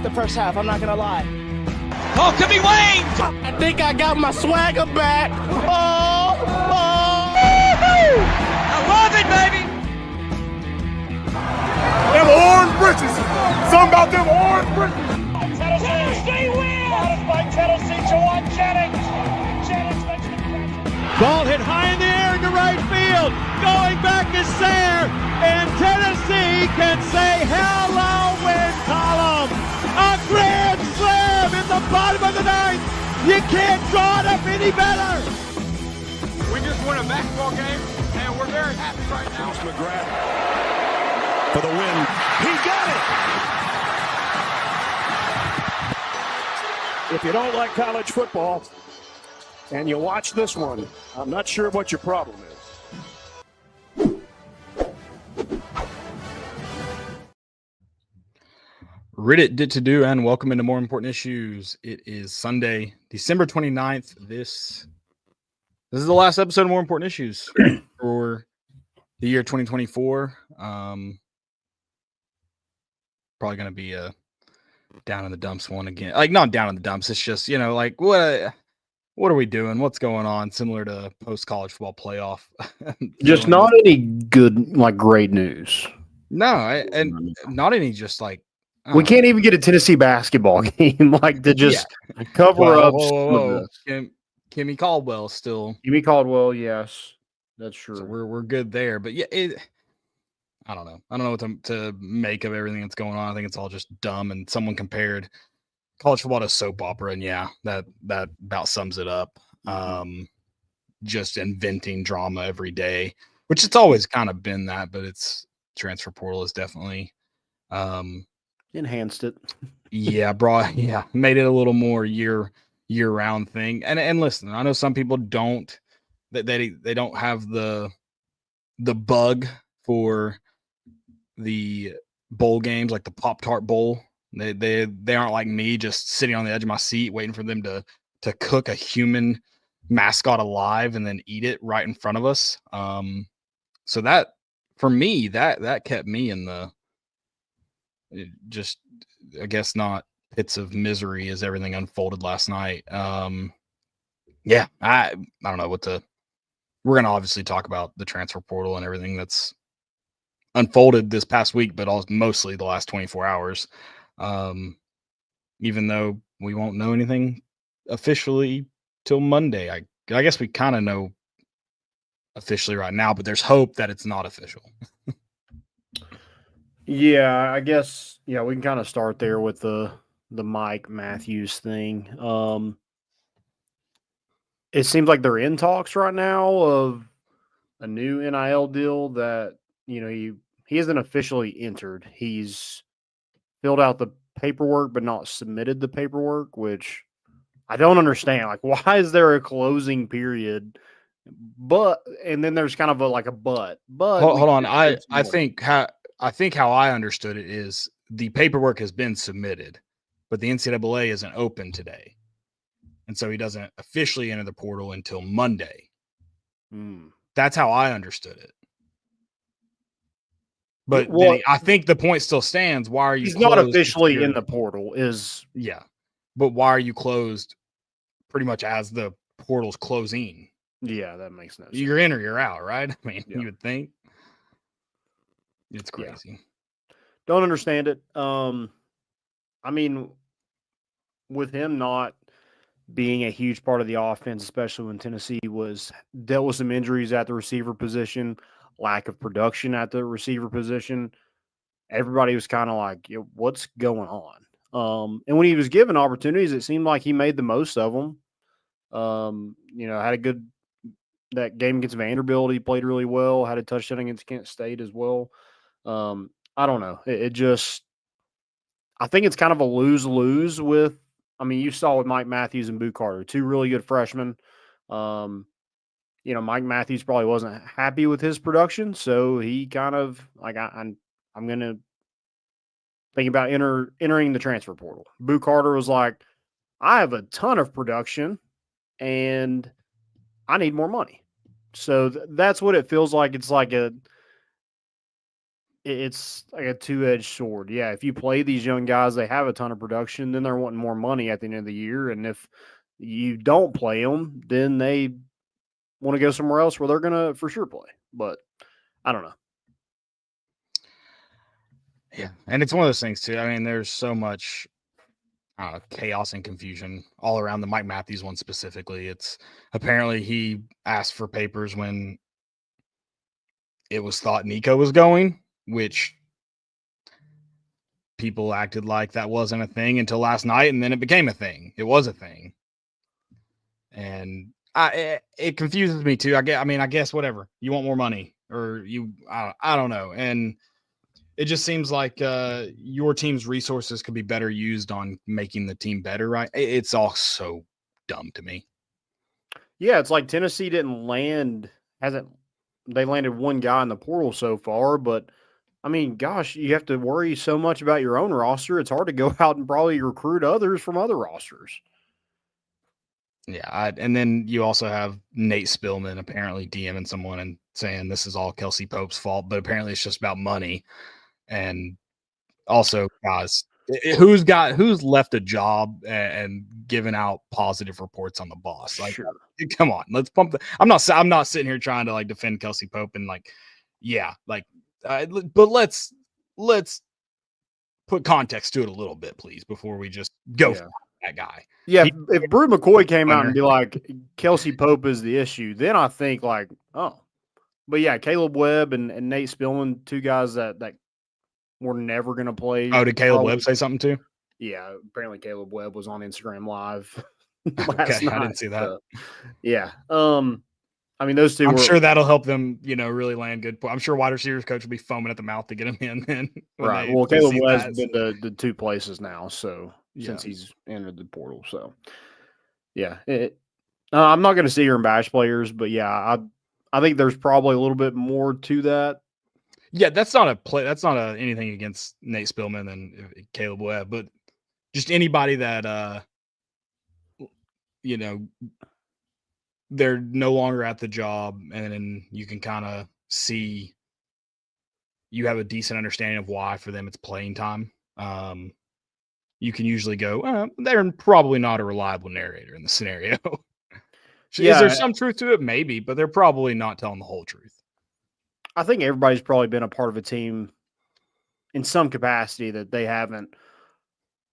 the first half, I'm not going to lie. Oh, could be Wayne! I think I got my swagger back. Oh! I love it, baby! Them orange britches. Something about them orange britches. Tennessee wins! By Tennessee, Jawan Jennings. Jennings makes the catch. Ball hit high in the air into right field. Going back is Sayre. And Tennessee can say hello, win column. A grand slam in the bottom of the ninth. You can't draw it up any better. We just won a basketball game, and we're very happy right now. McGrath for the win. He got it. If you don't like college football and you watch this one, I'm not sure what your problem is. Reddit did to do, and welcome into More Important Issues. It is Sunday, December 29th. This is the last episode of More Important Issues for the year 2024. Probably going to be a down in the dumps one again. Like, not down in the dumps. It's just, like, what are we doing? What's going on? Similar to post-college football playoff. Just not any good, like, great news. No, and not any just, like, we can't even get a Tennessee basketball game, like, to just cover up. Kimmy Caldwell still. Kimmy Caldwell, yes, that's true. So we're good there, but yeah, I don't know. I don't know what to make of everything that's going on. I think it's all just dumb. And someone compared college football to soap opera, and yeah, that about sums it up. Just inventing drama every day, which it's always kind of been that, but it's transfer portal is definitely enhanced it. Made it a little more year-round thing. And listen, I know some people don't they don't have the bug for the bowl games, like the Pop-Tart Bowl. They aren't like me, just sitting on the edge of my seat waiting for them to cook a human mascot alive and then eat it right in front of us. So that for me, that kept me in the just, I guess, not pits of misery as everything unfolded last night. I don't know what to. We're going to obviously talk about the transfer portal and everything that's unfolded this past week, but also mostly the last 24 hours. Even though we won't know anything officially till Monday. I guess we kind of know officially right now, but there's hope that it's not official. Yeah, I guess, we can kind of start there with the Mike Matthews thing. It seems like they're in talks right now of a new NIL deal that, he hasn't officially entered. He's filled out the paperwork but not submitted the paperwork, which I don't understand. Like, why is there a closing period? And then there's kind of a but. Hold on. I think how I understood it is the paperwork has been submitted, but the NCAA isn't open today. And so he doesn't officially enter the portal until Monday. That's how I understood it. But I think the point still stands. Why are you He's not officially in the portal but why are you closed pretty much as the portal's closing? Yeah, that makes no sense. You're in or you're out, right? I mean, you would think. It's crazy. Yeah. Don't understand it. I mean, with him not being a huge part of the offense, especially when Tennessee dealt with some injuries at the receiver position, lack of production at the receiver position, everybody was kind of like, what's going on? And when he was given opportunities, it seemed like he made the most of them. Had a good that game against Vanderbilt. He played really well, had a touchdown against Kent State as well. I don't know. I think it's kind of a lose-lose with, you saw with Mike Matthews and Boo Carter, two really good freshmen. Mike Matthews probably wasn't happy with his production, so he kind of I'm going to think about entering the transfer portal. Boo Carter was like, I have a ton of production and I need more money. So that's what it feels like. It's like it's like a two-edged sword. Yeah, if you play these young guys, they have a ton of production, then they're wanting more money at the end of the year. And if you don't play them, then they want to go somewhere else where they're going to for sure play. But I don't know. Yeah. And it's one of those things too. I mean, there's so much chaos and confusion all around the Mike Matthews one specifically. It's apparently he asked for papers when it was thought Nico was going, which people acted like that wasn't a thing until last night, and then it became a thing. It was a thing. And it confuses me too. I guess whatever. You want more money, or I don't know. And it just seems like your team's resources could be better used on making the team better, right? It's all so dumb to me. Yeah, it's like Tennessee they landed one guy in the portal so far, but I mean, gosh, you have to worry so much about your own roster. It's hard to go out and probably recruit others from other rosters. Yeah, and then you also have Nate Spillman apparently DMing someone and saying this is all Kelsey Pope's fault, but apparently it's just about money. And also, guys, who's left a job and given out positive reports on the boss? Like, Sure. Come on, let's pump. I'm not sitting here trying to like defend Kelsey Pope and like, yeah, like, but let's put context to it a little bit, please, before we just go for that guy. Yeah, if Brew McCoy came out and be like, Kelsey Pope is the issue, then I think like, oh. But yeah, Caleb Webb and Nate Spillman, two guys that were never going to play. Oh, did Caleb Webb say something too? Yeah, apparently Caleb Webb was on Instagram Live last night. I didn't see that. So, yeah. I mean, those two I'm sure that'll help them, really land good. I'm sure wide receivers coach will be foaming at the mouth to get him in. Then right. Well, Caleb Webb's been to the two places now, so since he's entered the portal. So, yeah. I'm not going to sit here and bash players, but yeah, I think there's probably a little bit more to that. Yeah, that's not anything against Nate Spillman and Caleb Webb, but just anybody that they're no longer at the job, and then you can kind of see you have a decent understanding of why for them it's playing time. You can usually go, they're probably not a reliable narrator in the scenario. Is there some truth to it? Maybe, but they're probably not telling the whole truth. I think everybody's probably been a part of a team in some capacity that they haven't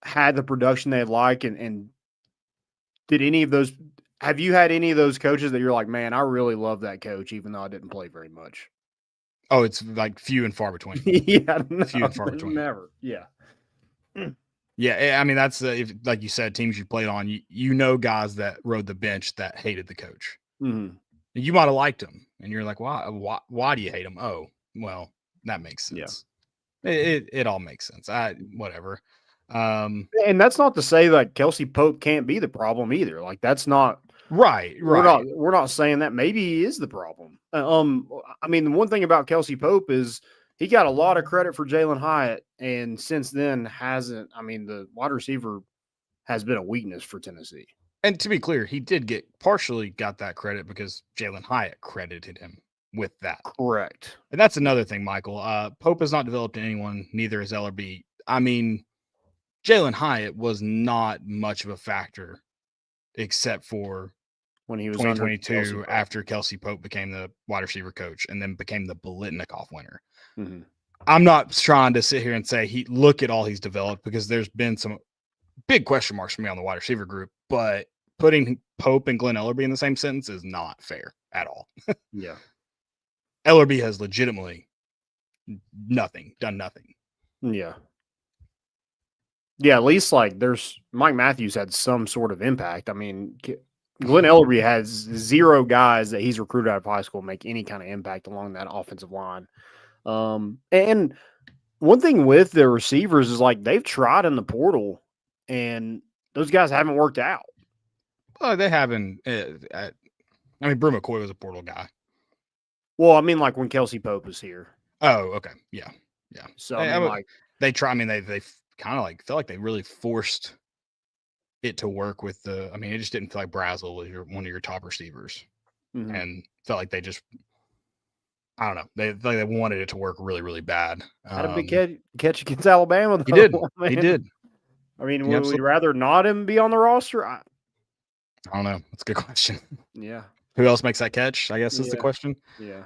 had the production they'd like. And did any of those, have you had any of those coaches that you're like, man, I really love that coach, even though I didn't play very much? Oh, it's like few and far between. Yeah. Few and far between. Never. Yeah. Yeah. I mean, that's if, like you said, teams you played on, guys that rode the bench that hated the coach. Mm-hmm. You might have liked him, and you're like, why do you hate him? Oh, well, that makes sense. Yeah. It all makes sense. Whatever. And that's not to say that Kelsey Pope can't be the problem either. Like that's not right. We're not saying that. Maybe he is the problem. I mean, the one thing about Kelsey Pope is he got a lot of credit for Jalen Hyatt, and since then hasn't. I mean, the wide receiver has been a weakness for Tennessee. And to be clear, he did partially got that credit because Jalen Hyatt credited him with that. Correct. And that's another thing, Michael. Pope has not developed anyone, neither has Ellerbe. I mean, Jalen Hyatt was not much of a factor except for when he was 2022 after Kelsey Pope became the wide receiver coach and then became the Biletnikoff winner. Mm-hmm. I'm not trying to sit here and say look at all he's developed, because there's been some big question marks for me on the wide receiver group, but putting Pope and Glenn Ellerbe in the same sentence is not fair at all. Yeah. Ellerbe has legitimately done nothing. Yeah. Yeah, at least like there's Mike Matthews had some sort of impact. I mean, Glenn Ellerbe has 0 guys that he's recruited out of high school make any kind of impact along that offensive line. And one thing with the receivers is like they've tried in the portal and those guys haven't worked out. Well, they haven't. I mean, Brew McCoy was a portal guy. Well, I mean, like when Kelsey Pope was here. Oh, okay. Yeah. So I mean, like they try. I mean, they kind of like felt like they really forced it to work with the. I mean, it just didn't feel like Brazel was one of your top receivers, and felt like they just I don't know. They wanted it to work really, really bad. Had a big catch against Alabama. He Though, did. man. He did. I mean, He would we absolutely- rather not him be on the roster? I don't know. That's a good question. Yeah. Who else makes that catch? I guess is the Yeah. question. Yeah.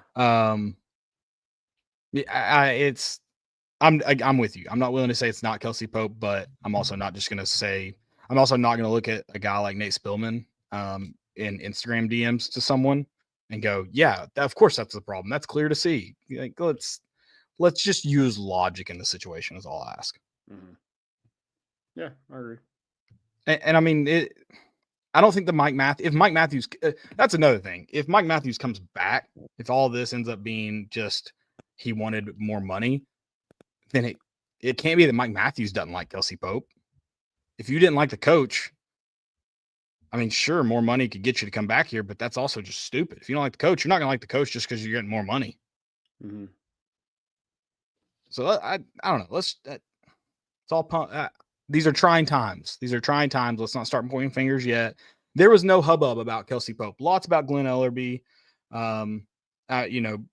Yeah, I'm with you. I'm not willing to say it's not Kelsey Pope, but I'm also not just gonna say I'm also not gonna look at a guy like Nate Spillman in Instagram DMs to someone and go, yeah, of course that's the problem. That's clear to see. Like, let's just use logic in the situation is all I ask. Mm-hmm. Yeah, I agree. And I mean I don't think if Mike Matthews, that's another thing. If Mike Matthews comes back, if all this ends up being just he wanted more money, then it can't be that Mike Matthews doesn't like Kelsey Pope. If you didn't like the coach, I mean, sure, more money could get you to come back here, but that's also just stupid. If you don't like the coach, you're not going to like the coach just because you're getting more money. Mm-hmm. So I don't know. It's all these are trying times. Let's not start pointing fingers yet. There was no hubbub about Kelsey Pope. Lots about Glenn Ellerbe.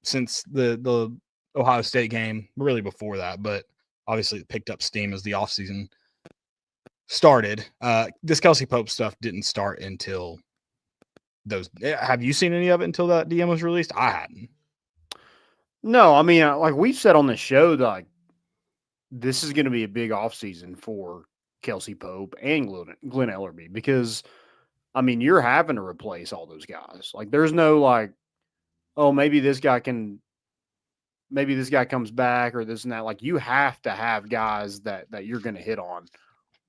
Since the Ohio State game, really before that, but obviously it picked up steam as the offseason started. This Kelsey Pope stuff didn't start until those. Have you seen any of it until that DM was released? I hadn't. No, I mean, like we've said on the show, like this is going to be a big offseason for Kelsey Pope and Glenn Ellerbe because, I mean, you're having to replace all those guys. Like, there's no like, oh, maybe this guy comes back or this and that. Like, you have to have guys that you're going to hit on,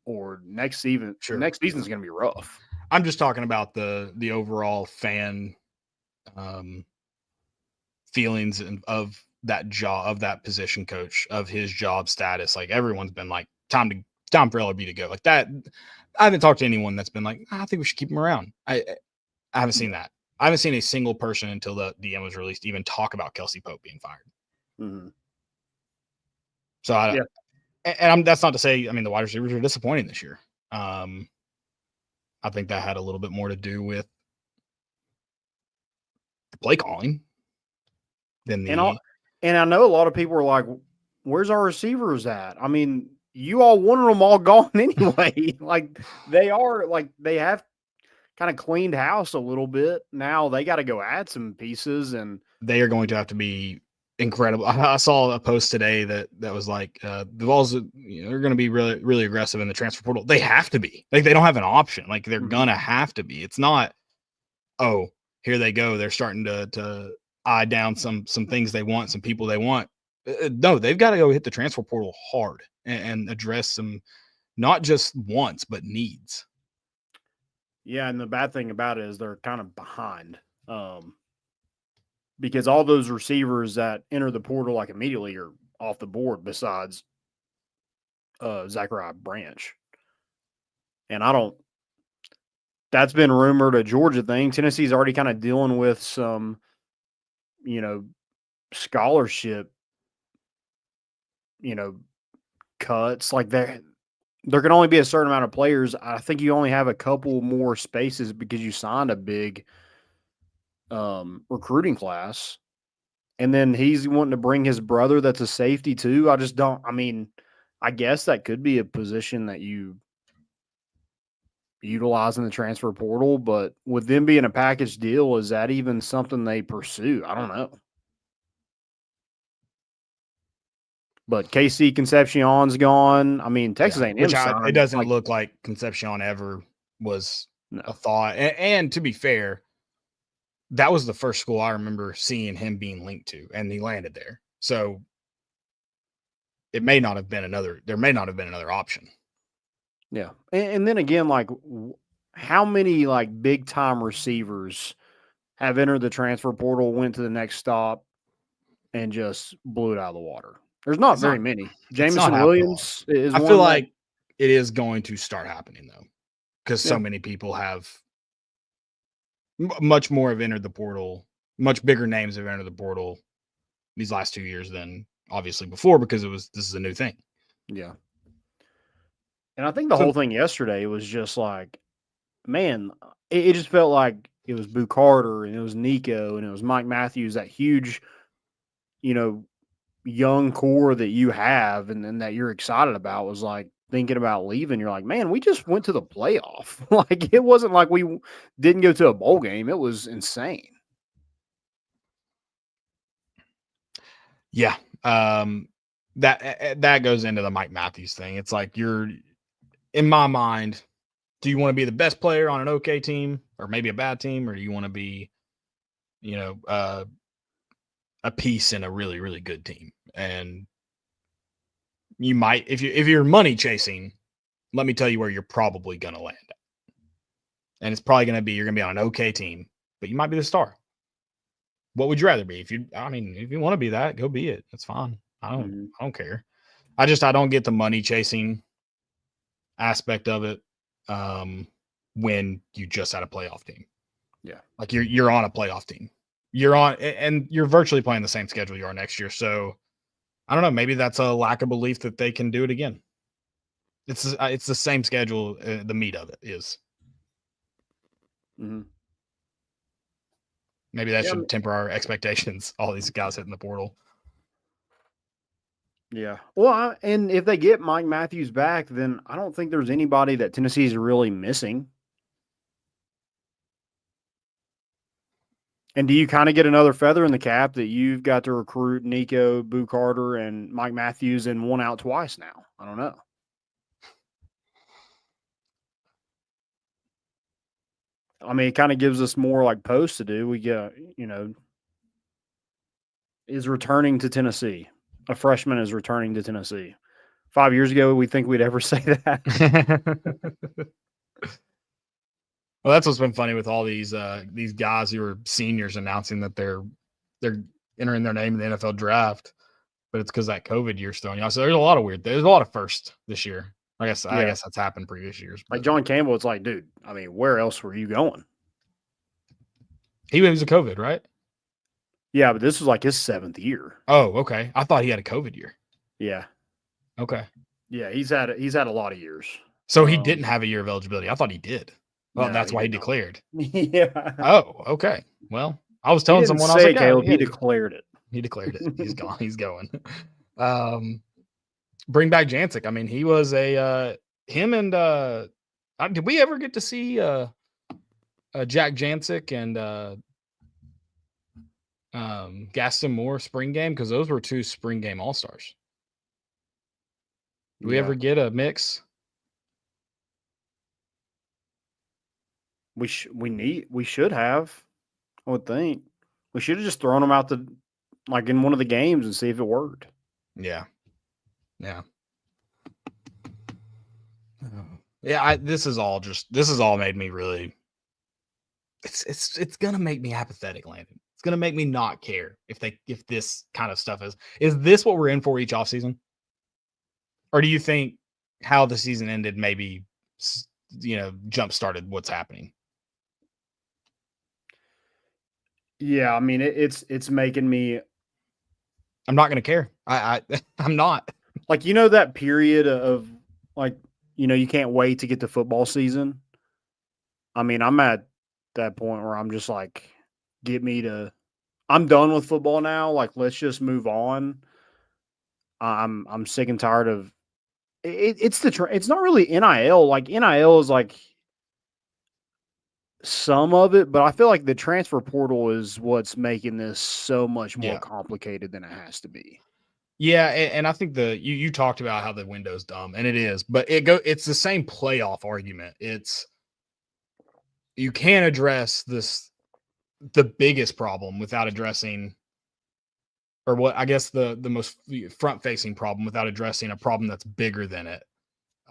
or next season. Sure. Next season's going to be rough. I'm just talking about the overall fan feelings of that job, of that position coach, of his job status. Like everyone's been like, time for LRB to go. Like that. I haven't talked to anyone that's been like, I think we should keep him around. I haven't seen that. I haven't seen a single person until the DM was released even talk about Kelsey Pope being fired. Mm-hmm. So that's not to say, I mean, the wide receivers are disappointing this year. I think that had a little bit more to do with the play calling than the. And I know a lot of people are like, "Where's our receivers at?" I mean, you all wanted them all gone anyway. Like they have kind of cleaned house a little bit. Now they got to go add some pieces, and they are going to have to be incredible. I saw a post today that was like the Vols, they're going to be really, really aggressive in the transfer portal. They have to be. Like they don't have an option. Like they're gonna have to be. It's not, oh, here they go. They're starting to eye down some things they want, some people they want. No, they've got to go hit the transfer portal hard and address some, not just wants, but needs. Yeah, and the bad thing about it is they're kind of behind. Because all those receivers that enter the portal like immediately are off the board besides Zachariah Branch. And that's been rumored a Georgia thing. Tennessee's already kind of dealing with some, scholarship, cuts. Like there can only be a certain amount of players. I think you only have a couple more spaces because you signed a big recruiting class, and then he's wanting to bring his brother that's a safety too. I guess that could be a position that you utilize in the transfer portal, but with them being a package deal, is that even something they pursue? I don't know. But KC Concepcion's gone. I mean, Texas A&M. It doesn't look like Concepcion ever was a thought. And to be fair, that was the first school I remember seeing him being linked to, and he landed there. So there may not have been another option. Yeah. And then again, like how many like big time receivers have entered the transfer portal, went to the next stop, and just blew it out of the water? There's not very many. Jameson Williams is I feel like it is going to start happening though, because so many people have much more have entered the portal, much bigger names have entered the portal these last 2 years than obviously before, because this is a new thing. Yeah. And I think the whole thing yesterday was just like, man, it just felt like it was Boo Carter and it was Nico and it was Mike Matthews, that huge young core that you have and that you're excited about was like thinking about leaving. You're like, man, we just went to the playoff. Like, it wasn't like we didn't go to a bowl game. It was insane. Yeah. That goes into the Mike Matthews thing. It's like, in my mind, do you want to be the best player on an okay team or maybe a bad team, or do you want to be, a piece in a really, really good team? And you might, if you're money chasing, let me tell you where you're probably going to land at. And it's probably going to be, you're going to be on an okay team, but you might be the star. What would you rather be? If you want to be that, go be it. That's fine. I don't care. I don't get the money chasing aspect of it. When you just had a playoff team. Yeah. Like you're on a playoff team. And you're virtually playing the same schedule you are next year. So I don't know. Maybe that's a lack of belief that they can do it again. It's the same schedule. The meat of it is. Mm-hmm. Maybe that should temper our expectations. All these guys hitting the portal. Yeah. Well, and if they get Mike Matthews back, then I don't think there's anybody that Tennessee is really missing. And do you kind of get another feather in the cap that you've got to recruit Nico, Boo Carter, and Mike Matthews and one out twice now? I don't know. I mean, it kind of gives us more like posts to do. We get, is returning to Tennessee. A freshman is returning to Tennessee. 5 years ago, we think we'd ever say that. Well, that's what's been funny with all these guys who are seniors announcing that they're entering their name in the NFL draft, but it's because that COVID year's thrown you off. So there's a lot of firsts this year. I guess that's happened previous years. Like John Campbell, it's like, dude, I mean, where else were you going? He was a COVID, right? Yeah, but this was like his 7th year. Oh, okay. I thought he had a COVID year. Yeah. Okay. Yeah, he's had a lot of years. So he didn't have a year of eligibility. I thought he did. Well, No, that's why he declared. Yeah. Oh, okay. Well, I was telling someone, I was like, Caleb, he declared it. He declared it. He's gone. He's going. Bring back Jancic. I mean, he was him and did we ever get to see Jack Jancic and Gaston Moore spring game? Because those were 2 spring game all-stars. Did we ever get a mix? We should have. I would think we should have just thrown them out in one of the games and see if it worked. Yeah. Yeah. This has all made me really. It's gonna make me apathetic, Landon. It's gonna make me not care if this kind of stuff is this what we're in for each offseason? Or do you think how the season ended maybe jump started what's happening? Yeah, I mean it's making me. I'm not gonna care. I'm not. Like, that period of like, you can't wait to get to football season. I mean, I'm at that point where I'm just like, I'm done with football now. Like, let's just move on. I'm sick and tired of it. It's not really NIL. Like, NIL is like some of it, but I feel like the transfer portal is what's making this so much more complicated than it has to be. Yeah, and I think you talked about how the window's dumb, and it is, but it's the same playoff argument. It's you can't address the biggest problem without addressing, or what I guess the most front-facing problem without addressing a problem that's bigger than it.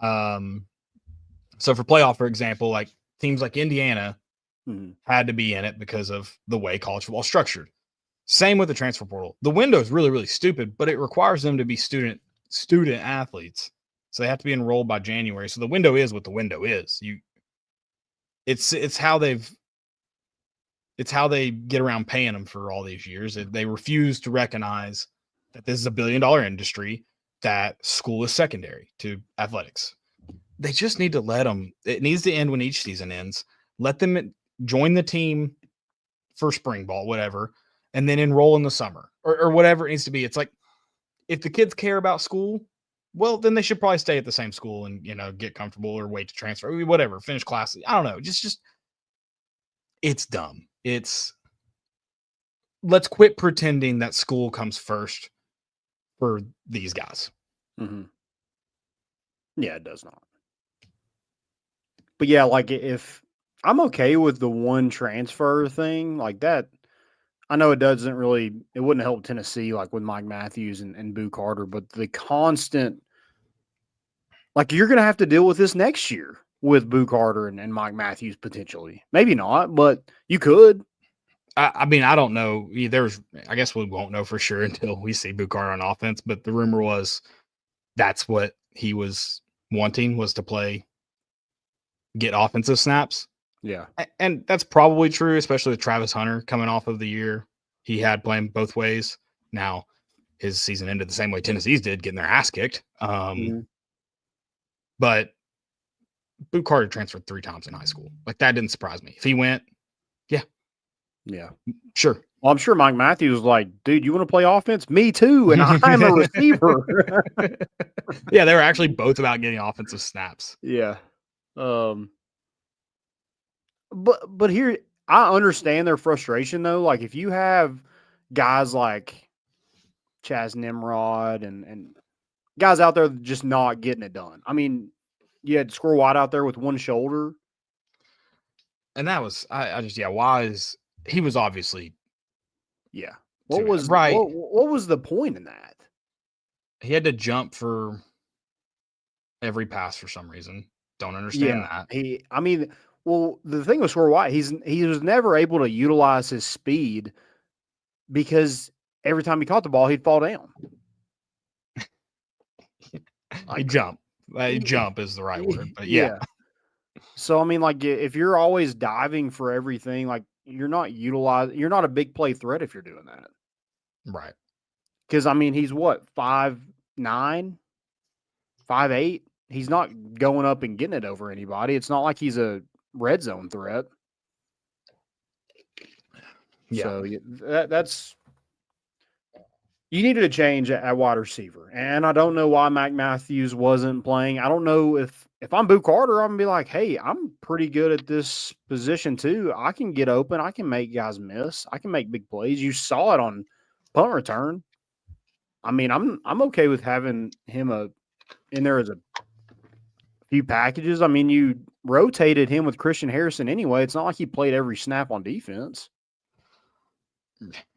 So for playoff, for example, like teams like Indiana had to be in it because of the way college football is structured. Same with the transfer portal. The window is really, really stupid, but it requires them to be student athletes. So they have to be enrolled by January. So the window is what the window is. It's how they get around paying them for all these years. They refuse to recognize that this is a $1 billion industry, that school is secondary to athletics. They just need to let them. It needs to end when each season ends. Let them join the team for spring ball, whatever, and then enroll in the summer. or whatever it needs to be. It's like, if the kids care about school, well, then they should probably stay at the same school and, get comfortable or wait to transfer, whatever, finish classes. I don't know. Just it's dumb. Let's quit pretending that school comes first for these guys. Mm-hmm. Yeah, it does not. But yeah, like if I'm okay with the one transfer thing like that, I know it wouldn't help Tennessee like with Mike Matthews and Boo Carter, but the constant, like you're going to have to deal with this next year with Boo Carter and Mike Matthews potentially. Maybe not, but you could. I mean, I don't know. I guess we won't know for sure until we see Boo Carter on offense, but the rumor was that's what he was wanting, was to get offensive snaps. Yeah. And that's probably true, especially with Travis Hunter coming off of the year he had playing both ways. Now, his season ended the same way Tennessee's did, getting their ass kicked. But Boo Carter transferred 3 times in high school. Like, that didn't surprise me. If he went, yeah, sure. Well, I'm sure Mike Matthews was like, dude, you want to play offense? Me too. And I'm a receiver. Yeah, they were actually both about getting offensive snaps. Yeah. But here, I understand their frustration though. Like if you have guys like Chaz Nimrod and guys out there just not getting it done. I mean, you had Squirrel White out there with one shoulder. And that was, he was obviously. Yeah. What was the point in that? He had to jump for every pass for some reason. Don't understand that. The thing with Squirrel White, he was never able to utilize his speed because every time he caught the ball, he'd fall down. Jump is the right word, but yeah. So I mean, like if you're always diving for everything, like you're not a big play threat if you're doing that. Right. Because I mean, he's what, 5'9", 5'8"? He's not going up and getting it over anybody. It's not like he's a red zone threat. Yeah. So that's you needed a change at wide receiver. And I don't know why Mike Matthews wasn't playing. I don't know if I'm Boo Carter, I'm going to be like, hey, I'm pretty good at this position too. I can get open. I can make guys miss. I can make big plays. You saw it on punt return. I mean, I'm okay with having him in there as a few packages. I mean, you rotated him with Christian Harrison anyway. It's not like he played every snap on defense.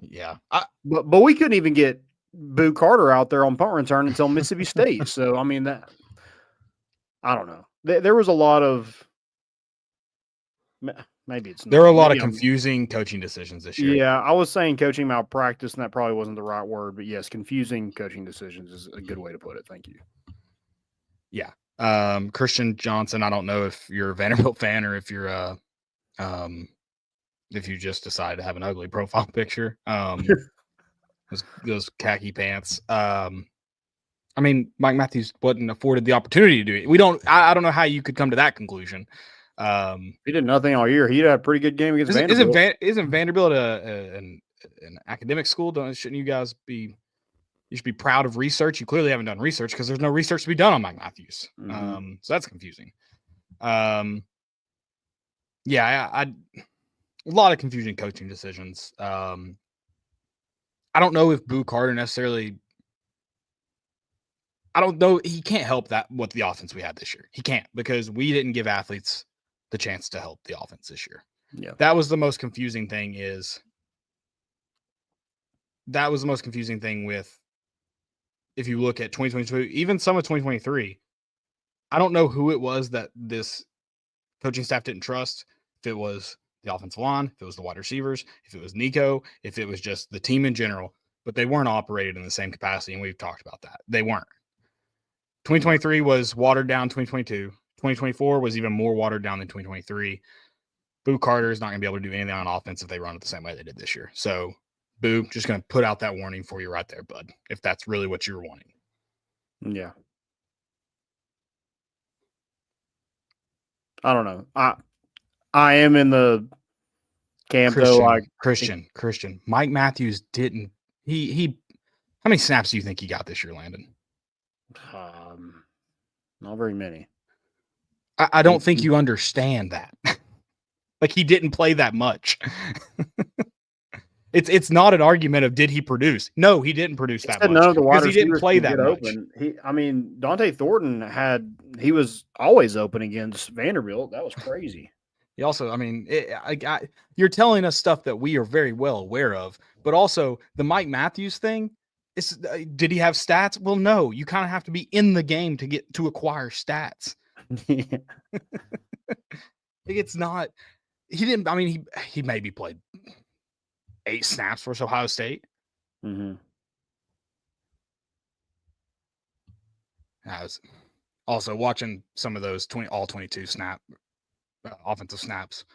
Yeah. But we couldn't even get Boo Carter out there on punt return until Mississippi State. So, I mean, I don't know. There was a lot of maybe it's there were a lot of confusing coaching decisions this year. Yeah, I was saying coaching malpractice, and that probably wasn't the right word, but yes, confusing coaching decisions is a good way to put it. Thank you. Yeah. Christian Johnson, I don't know if you're a Vanderbilt fan or if you're if you just decide to have an ugly profile picture. Those khaki pants. I mean, Mike Matthews wasn't afforded the opportunity to do it. I don't know how you could come to that conclusion. He did nothing all year. He had a pretty good game against Vanderbilt. Isn't Vanderbilt an academic school? Shouldn't you guys be? You should be proud of research. You clearly haven't done research because there's no research to be done on Mike Matthews. Mm-hmm. So that's confusing. Yeah, a lot of confusing coaching decisions. I don't know if Boo Carter necessarily. I don't know. He can't help what the offense we had this year. He can't, because we didn't give athletes the chance to help the offense this year. Yeah, that was the most confusing thing. With, if you look at 2022, even some of 2023, I don't know who it was that this coaching staff didn't trust. If it was the offensive line, if it was the wide receivers, if it was Nico, if it was just the team in general, but they weren't operated in the same capacity, and we've talked about that. They weren't. 2023 was watered down 2022. 2024 was even more watered down than 2023. Boo Carter is not going to be able to do anything on offense if they run it the same way they did this year. So, Boo, just going to put out that warning for you right there, bud, if that's really what you're wanting. Yeah. I don't know. I am in the camp, though. Like Christian. Mike Matthews didn't He how many snaps do you think he got this year, Landon? Not very many. I don't think you understand that. Like, he didn't play that much. It's not an argument of did he produce? No, he didn't produce that much. None of the wide because he didn't receivers play could that get much. open. Dante Thornton he was always open against Vanderbilt. That was crazy. He also, you're telling us stuff that we are very well aware of, but also the Mike Matthews thing is, did he have stats? Well, no, you kind of have to be in the game to acquire stats. Yeah. It's not, he didn't, he maybe played 8 snaps for Ohio State. Mm-hmm. I was also watching some of those all 22 offensive snaps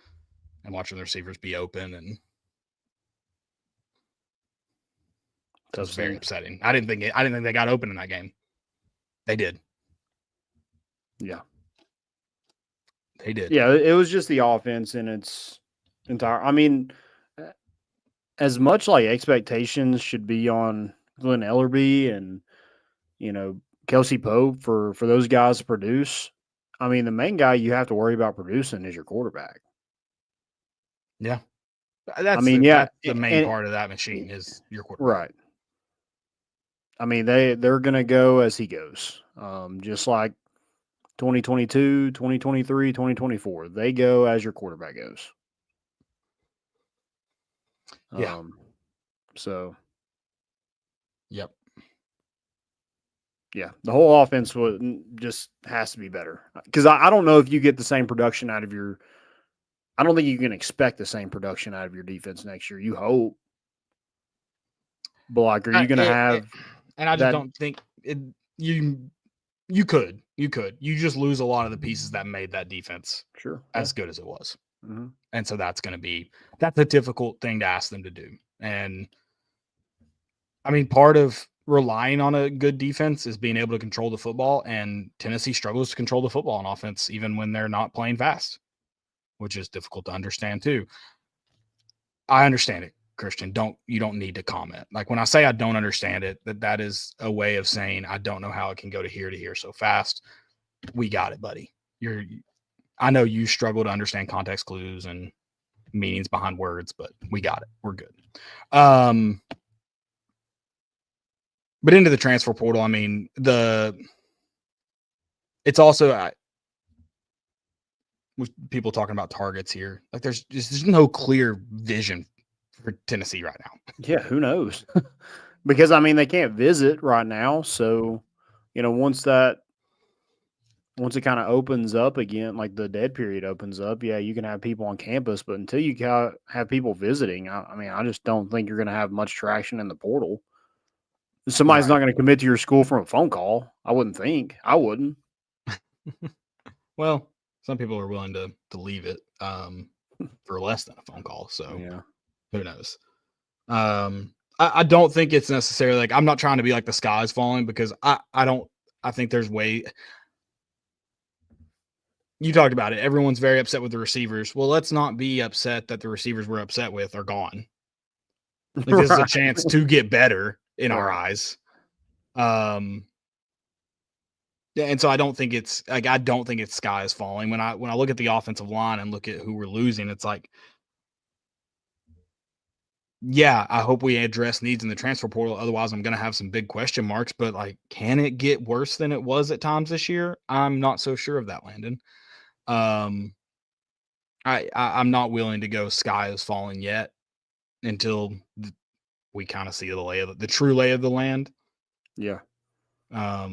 and watching the receivers be open, and it was very upsetting. I didn't think they got open in that game. They did. Yeah. They did. Yeah, it was just the offense in its entire. As much like expectations should be on Glenn Ellerbe and Kelsey Pope for those guys to produce. The main guy you have to worry about producing is your quarterback. Yeah, that's that's the main part of that machine is your quarterback. Right. They're gonna go as he goes. Just like 2022, 2023, 2024. They go as your quarterback goes. Yeah. So. Yep. Yeah, the whole offense just has to be better. Because I don't know if you get the same production out of your – I don't think you can expect the same production out of your defense next year. You hope. But, are you going to have – And I just don't think you could. You could. You just lose a lot of the pieces that made that defense as good as it was. Mm-hmm. And so that's a difficult thing to ask them to do. And, part of relying on a good defense is being able to control the football, and Tennessee struggles to control the football on offense even when they're not playing fast, which is difficult to understand too. I understand it, Christian. You don't need to comment. Like, when I say I don't understand it, that is a way of saying I don't know how it can go to here so fast. We got it, buddy. I know you struggle to understand context clues and meanings behind words, but we got it. We're good. But into the transfer portal, it's also with people talking about targets here. Like, there's no clear vision for Tennessee right now. Yeah, who knows? Because they can't visit right now. So, once it kind of opens up again, like the dead period opens up, yeah, you can have people on campus. But until you have people visiting, I just don't think you're going to have much traction in the portal. Somebody's not going to commit to your school from a phone call. I wouldn't think. I wouldn't. Well, some people are willing to leave it for less than a phone call. So yeah. Who knows? I don't think it's necessarily like, I'm not trying to be like the sky is falling, because I think there's you talked about it. Everyone's very upset with the receivers. Well, let's not be upset that the receivers we're upset with are gone. Like, this is a chance to get better in our eyes. And so I don't think it's sky is falling. When I look at the offensive line and look at who we're losing, it's like, yeah, I hope we address needs in the transfer portal. Otherwise, I'm going to have some big question marks. But, like, can it get worse than it was at times this year? I'm not so sure of that, Landon. I'm not willing to go sky is falling yet until we kind of see the true lay of the land. Yeah. But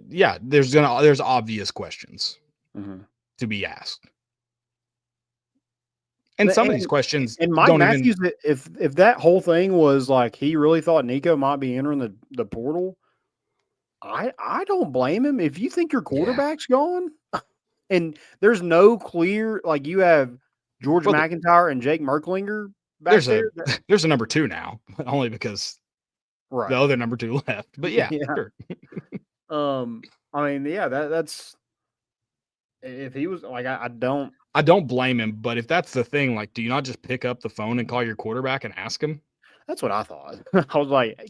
yeah, there's obvious questions to be asked. And some of these questions, and Mike Matthews, if that whole thing was like he really thought Nico might be entering the portal, I don't blame him. If you think your quarterback's gone, and there's no clear, like, you have George McIntyre and Jake Merklinger back there. There's a number 2 now, only because the other number 2 left. But yeah. Sure. That's if he was like, I don't blame him, but if that's the thing, like, do you not just pick up the phone and call your quarterback and ask him? That's what I thought. I was like, hey,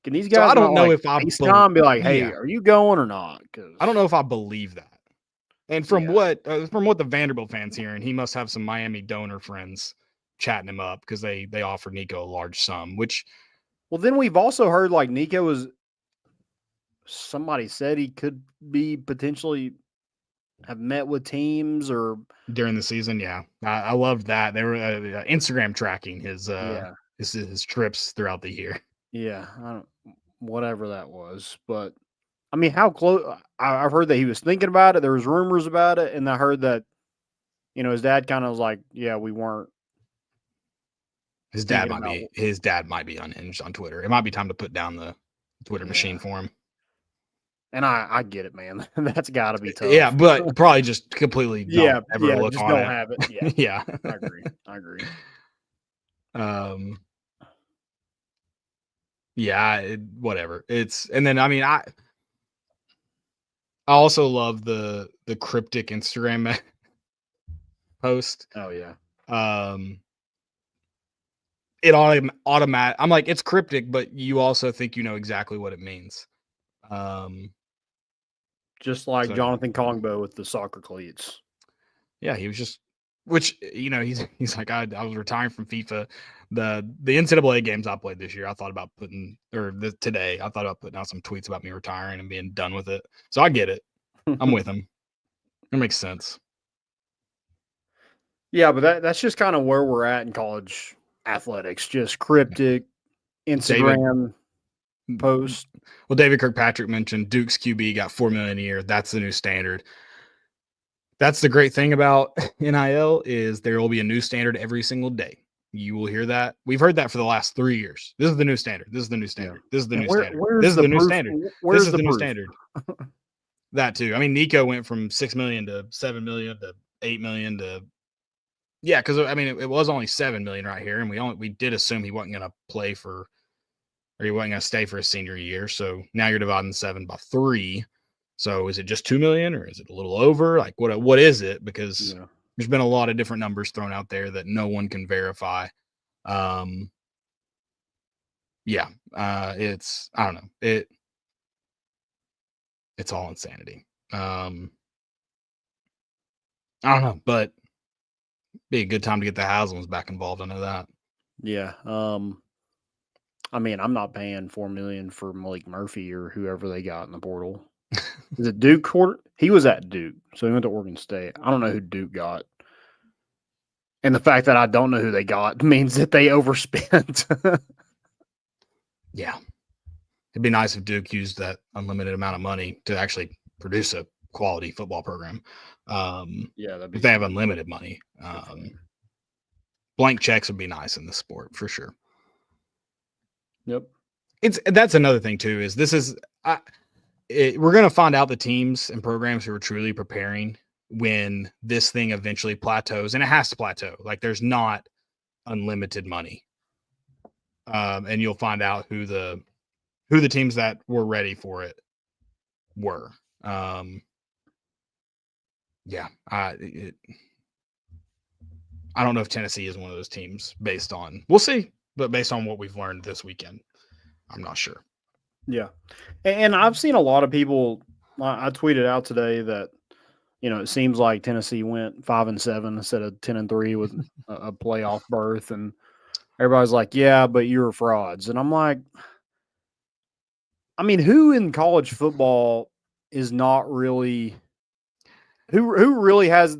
can these So guys I don't not, know like, if I FaceTime and be like, hey, yeah. are you going or not? 'Cause I don't know if I believe that. And from Yeah. what the Vanderbilt fans hearing, he must have some Miami donor friends chatting him up because they offered Nico a large sum, which Well, then we've also heard like Nico was. Somebody said he could be potentially have met with teams or during the season, yeah, I loved that. They were Instagram tracking his yeah, his trips throughout the year. yeah, I don't, whatever that was. But I mean, how close? I've heard that he was thinking about it. There was rumors about it, and I heard that his dad kind of was like, "Yeah, we weren't." His dad Thinking might be unhinged on Twitter. It might be time to put down the Twitter machine Yeah. for him. And I get it, man. That's got to be tough. Yeah, but probably just completely don't ever look just on don't it. have it. Yeah, Yeah. I agree. I agree. Yeah, whatever. And then I mean I also love the cryptic Instagram post. Oh yeah, It automatic. I'm like, it's cryptic, but you also think you know exactly what it means. just like So, Jonathan Kongbo with the soccer cleats. yeah, he was just, which he's like, I was retiring from FIFA. The NCAA games I played this year, I thought about today, I thought about putting out some tweets about me retiring and being done with it. So I get it. I'm with him. It makes sense. Yeah, but that's just kind of where we're at in college athletics. Just cryptic Instagram posts. Well, David Kirkpatrick mentioned Duke's QB got $4 million a year. That's the new standard. That's the great thing about NIL is there will be a new standard every single day. You will hear that. We've heard that for the last 3 years. This is the new standard. This is the new standard. This is the new standard. This is the new standard. This is the new standard. That too. I mean, Nico went from 6 million to 7 million to 8 million to because I mean it was only 7 million right here, and we did assume he wasn't going to play or he wasn't going to stay for his senior year. So now you're dividing 7 by 3. So is it just 2 million or is it a little over? Like what is it? Because there's been a lot of different numbers thrown out there that no one can verify. It's I don't know. It's all insanity. I don't know, but be a good time to get the Haslams back involved. I know that. Yeah. I mean, I'm not paying $4 million for Malik Murphy or whoever they got in the portal. Is it Duke? He was at Duke, so he went to Oregon State. I don't know who Duke got. And the fact that I don't know who they got means that they overspent. Yeah. It'd be nice if Duke used that unlimited amount of money to actually produce a quality football program. If they have unlimited money. Blank checks would be nice in this sport for sure. Yep. That's another thing too, is we're going to find out the teams and programs who are truly preparing when this thing eventually plateaus, and it has to plateau. Like there's not unlimited money. And you'll find out who the teams that were ready for it were. I don't know if Tennessee is one of those teams we'll see, but based on what we've learned this weekend, I'm not sure. Yeah. And I've seen a lot of people, I tweeted out today that, it seems like Tennessee went 5-7 instead of 10-3 with a playoff berth. And everybody's like, yeah, but you were frauds. And I'm like, I mean, who in college football is not really, who really has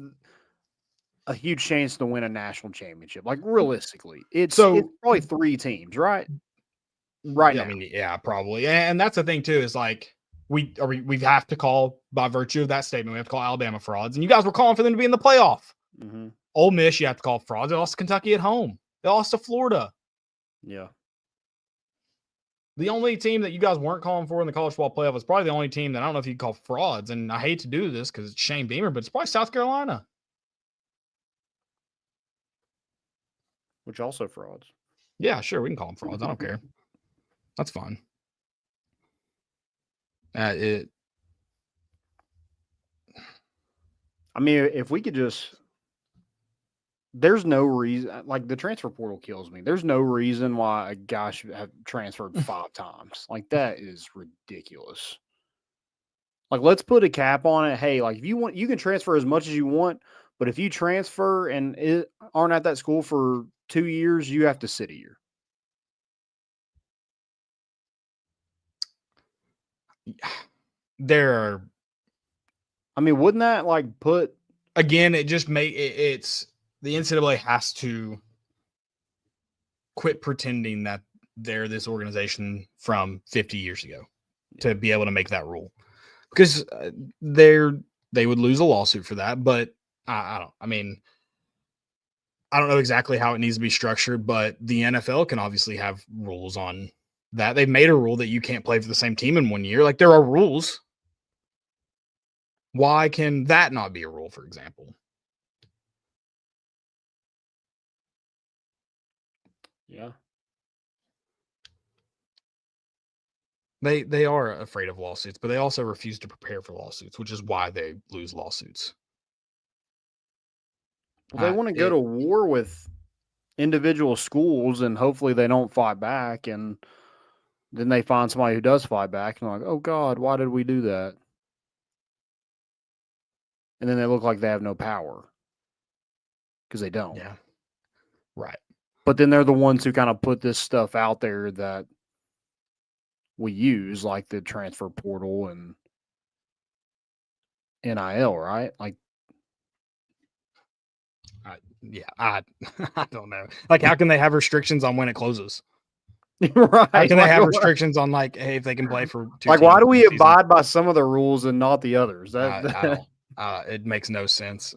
a huge chance to win a national championship? Like realistically, it's probably 3 teams, right? Right now. I mean, yeah, probably. And that's the thing too, is like we have to call, by virtue of that statement, we have to call Alabama frauds. And you guys were calling for them to be in the playoff. Mm-hmm. Ole Miss, you have to call frauds. They lost to Kentucky at home. They lost to Florida. Yeah. The only team that you guys weren't calling for in the college football playoff was probably the only team that I don't know if you'd call frauds. And I hate to do this because it's Shane Beamer, but it's probably South Carolina. Which also frauds. Yeah, sure. We can call them frauds. I don't care. That's fine. I mean, if we could just there's no reason. Like the transfer portal kills me. There's no reason why a guy should have transferred 5 times. Like that is ridiculous. Like let's put a cap on it. Hey, like if you want, you can transfer as much as you want, but if you transfer and aren't at that school for 2 years, you have to sit a year. There are, I mean, wouldn't that like put again, it just it's the NCAA has to quit pretending that they're this organization from 50 years ago to be able to make that rule, because they would lose a lawsuit for that. But I don't know exactly how it needs to be structured, but the NFL can obviously have rules on that. They've made a rule that you can't play for the same team in 1 year. Like there are rules. Why can that not be a rule, for example? Yeah. They are afraid of lawsuits, but they also refuse to prepare for lawsuits, which is why they lose lawsuits. Well, they want to go to war with individual schools, and hopefully they don't fight back. And then they find somebody who does fight back, and they're like, "Oh God, why did we do that?" And then they look like they have no power because they don't. Yeah, right. But then they're the ones who kind of put this stuff out there that we use, like the transfer portal and NIL, right? Like, I don't know. Like, how can they have restrictions on when it closes? right? How can they have restrictions on like, hey, if they can play for 2 like, why do we abide by some of the rules and not the others? I don't. It makes no sense.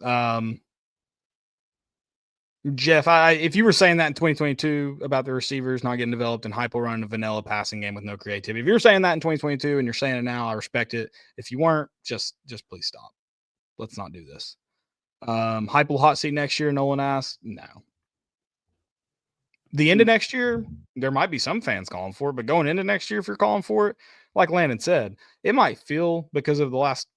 Jeff, if you were saying that in 2022 about the receivers not getting developed and Heupel running a vanilla passing game with no creativity, if you're saying that in 2022 and you're saying it now, I respect it. If you weren't, just please stop. Let's not do this. Heupel hot seat next year, Nolan asked. No. The end of next year, there might be some fans calling for it, but going into next year, if you're calling for it, like Landon said, it might feel because of the last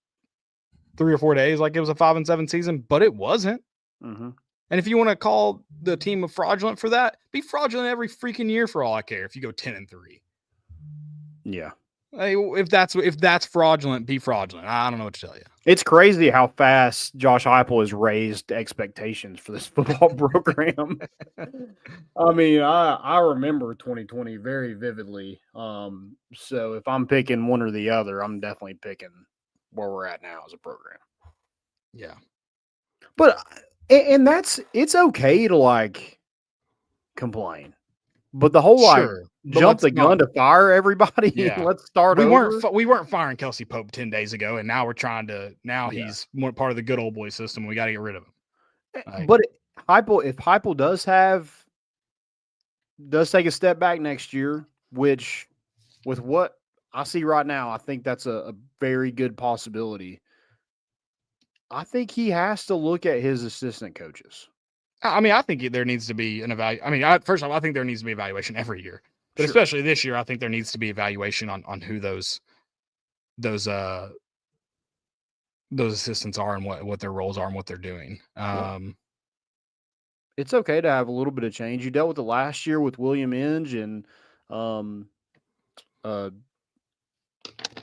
3 or 4 days like it was a 5-7 season, but it wasn't. Mm-hmm. And if you want to call the team fraudulent for that, be fraudulent every freaking year for all I care. If you go 10-3, yeah. Hey, if that's fraudulent, be fraudulent. I don't know what to tell you. It's crazy how fast Josh Heupel has raised expectations for this football program. I mean, I remember 2020 very vividly. So if I'm picking one or the other, I'm definitely picking where we're at now as a program. Yeah, but and it's okay to like complain, but the whole jump the gun to fire everybody. Yeah. Let's start. We weren't firing Kelsey Pope 10 days ago, and now we're trying to. Now he's more part of the good old boy system. We got to get rid of him. But if Heupel does take a step back next year, which with what I see right now, I think that's a very good possibility. I think he has to look at his assistant coaches. I mean, I think there needs to be an evaluation. I mean, first of all, I think there needs to be evaluation every year, but especially this year, I think there needs to be evaluation on who those assistants are and what their roles are and what they're doing. It's okay to have a little bit of change. You dealt with it last year with William Inge and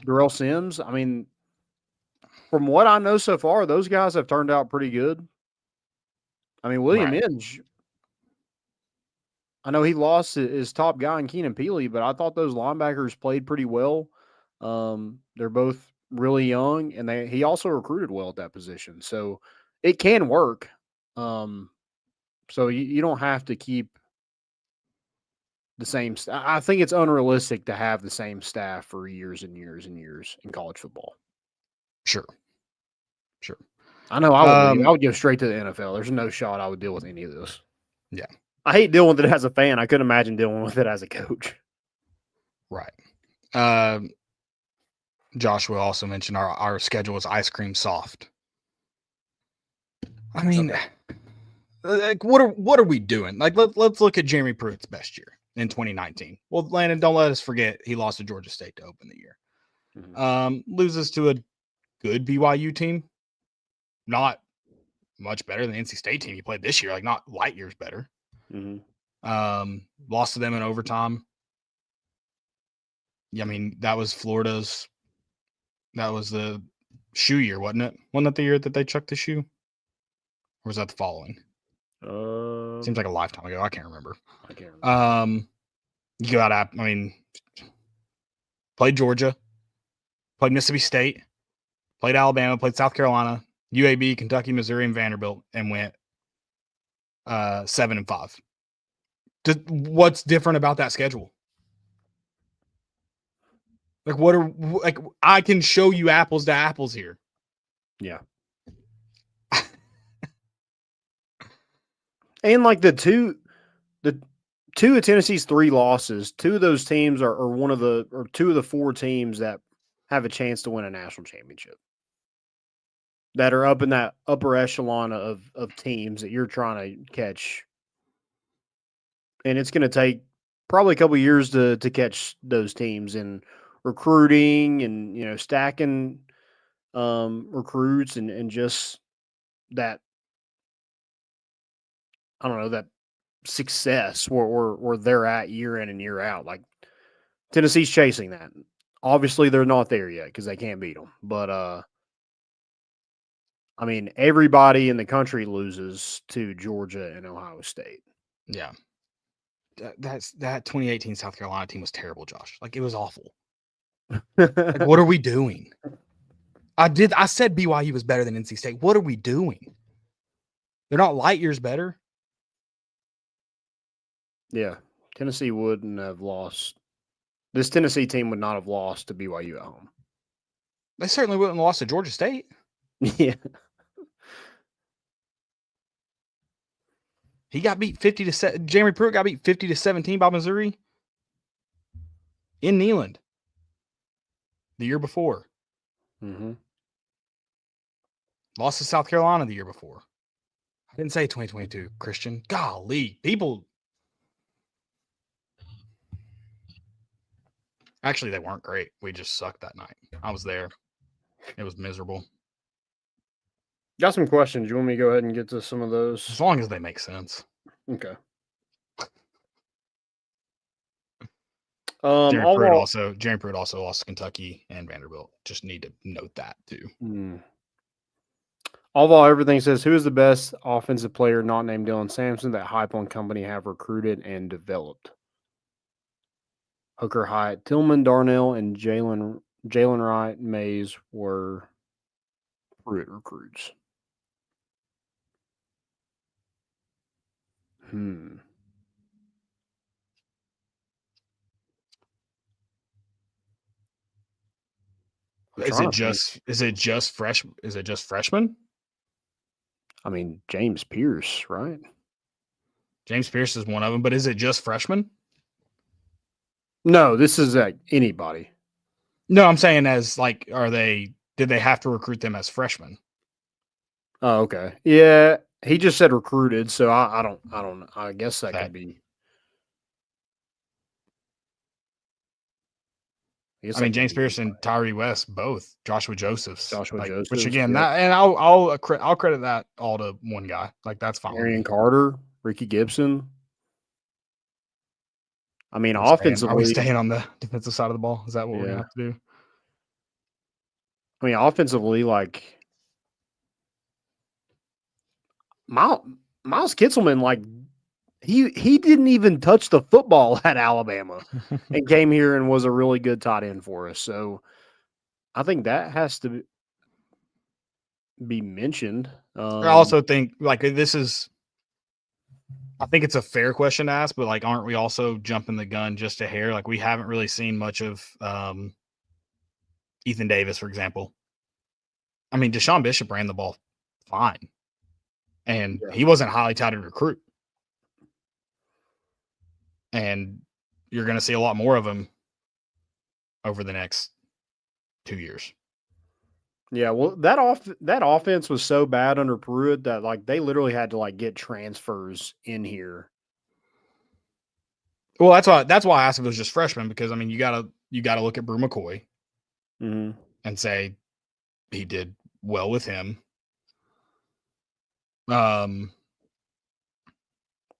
Darrell Sims. I mean, from what I know so far, those guys have turned out pretty good. I mean, William Inge, I know he lost his top guy in Keenan Peely, but I thought those linebackers played pretty well. They're both really young, and he also recruited well at that position. So it can work. So you don't have to keep the same. I think it's unrealistic to have the same staff for years and years and years in college football. Sure. I know I would go straight to the NFL. There's no shot I would deal with any of this. Yeah. I hate dealing with it as a fan. I couldn't imagine dealing with it as a coach. Right. Joshua also mentioned our schedule is ice cream soft. I mean, like, what are we doing? Like, let's look at Jeremy Pruitt's best year in 2019. Well, Landon, don't let us forget he lost to Georgia State to open the year. Mm-hmm. Loses to a good BYU team. Not much better than the NC State team you played this year, like not light years better. Mm-hmm. Lost to them in overtime. Yeah, I mean, that was Florida's. That was the shoe year, wasn't it? Wasn't that the year that they chucked the shoe? Or was that the following? Seems like a lifetime ago. I can't remember. I can't remember. You got I mean, played Georgia, played Mississippi State, played Alabama, played South Carolina, UAB, Kentucky, Missouri, and Vanderbilt, and went 7-5. What's different about that schedule? Like, I can show you apples to apples here. Yeah. And like the two of Tennessee's 3 losses, 2 of those teams are two of the 4 teams that have a chance to win a national championship. That are up in that upper echelon of teams that you're trying to catch. And it's going to take probably a couple of years to catch those teams in recruiting and, stacking recruits and just that, I don't know, that success where they're at year in and year out. Like Tennessee's chasing that. Obviously, they're not there yet because they can't beat them. But, I mean, everybody in the country loses to Georgia and Ohio State. Yeah. That 2018 South Carolina team was terrible, Josh. Like, it was awful. Like, what are we doing? I said BYU was better than NC State. What are we doing? They're not light years better. Yeah. Tennessee wouldn't have lost. This Tennessee team would not have lost to BYU at home. They certainly wouldn't have lost to Georgia State. Yeah. He got beat 50-7. Jeremy Pruitt got beat 50-17 by Missouri in Neyland the year before. Mm-hmm. Lost to South Carolina the year before. I didn't say 2022, Christian. Golly, people. Actually, they weren't great. We just sucked that night. I was there. It was miserable. Got some questions. You want me to go ahead and get to some of those? As long as they make sense. Okay. Jeremy Pruitt also lost to Kentucky and Vanderbilt. Just need to note that too. Although everything says, who is the best offensive player not named Dylan Sampson that Hype on Company have recruited and developed? Hooker Hyatt, Tillman, Darnell, and Jalen Wright Mays were Pruitt recruits. Is it just freshmen? I mean, James Pierce, right? James Pierce is one of them, but is it just freshmen? No, this is anybody. No, I'm saying as like, did they have to recruit them as freshmen? Oh, okay. Yeah, he just said recruited, so I don't know. I guess that could be. I mean, James Pierce and Tyree West, both Joshua Josephs. Which again, yeah. and I'll credit that all to one guy. Like, that's fine. Arian Carter, Ricky Gibson. I mean, offensively, are we staying on the defensive side of the ball? Is that what we're gonna have to do? I mean, offensively, like Miles Kitselman, like he didn't even touch the football at Alabama and came here and was a really good tight end for us. So I think that has to be mentioned. I also think I think it's a fair question to ask, but like, aren't we also jumping the gun just a hair? Like, we haven't really seen much of Ethan Davis, for example. I mean, Deshaun Bishop ran the ball fine, and he wasn't a highly touted recruit. And you're going to see a lot more of him over the next 2 years. Yeah, well, that offense was so bad under Pruitt that like they literally had to like get transfers in here. Well, that's why I asked if it was just freshmen, because I mean, you gotta look at Brew McCoy and say he did well with him.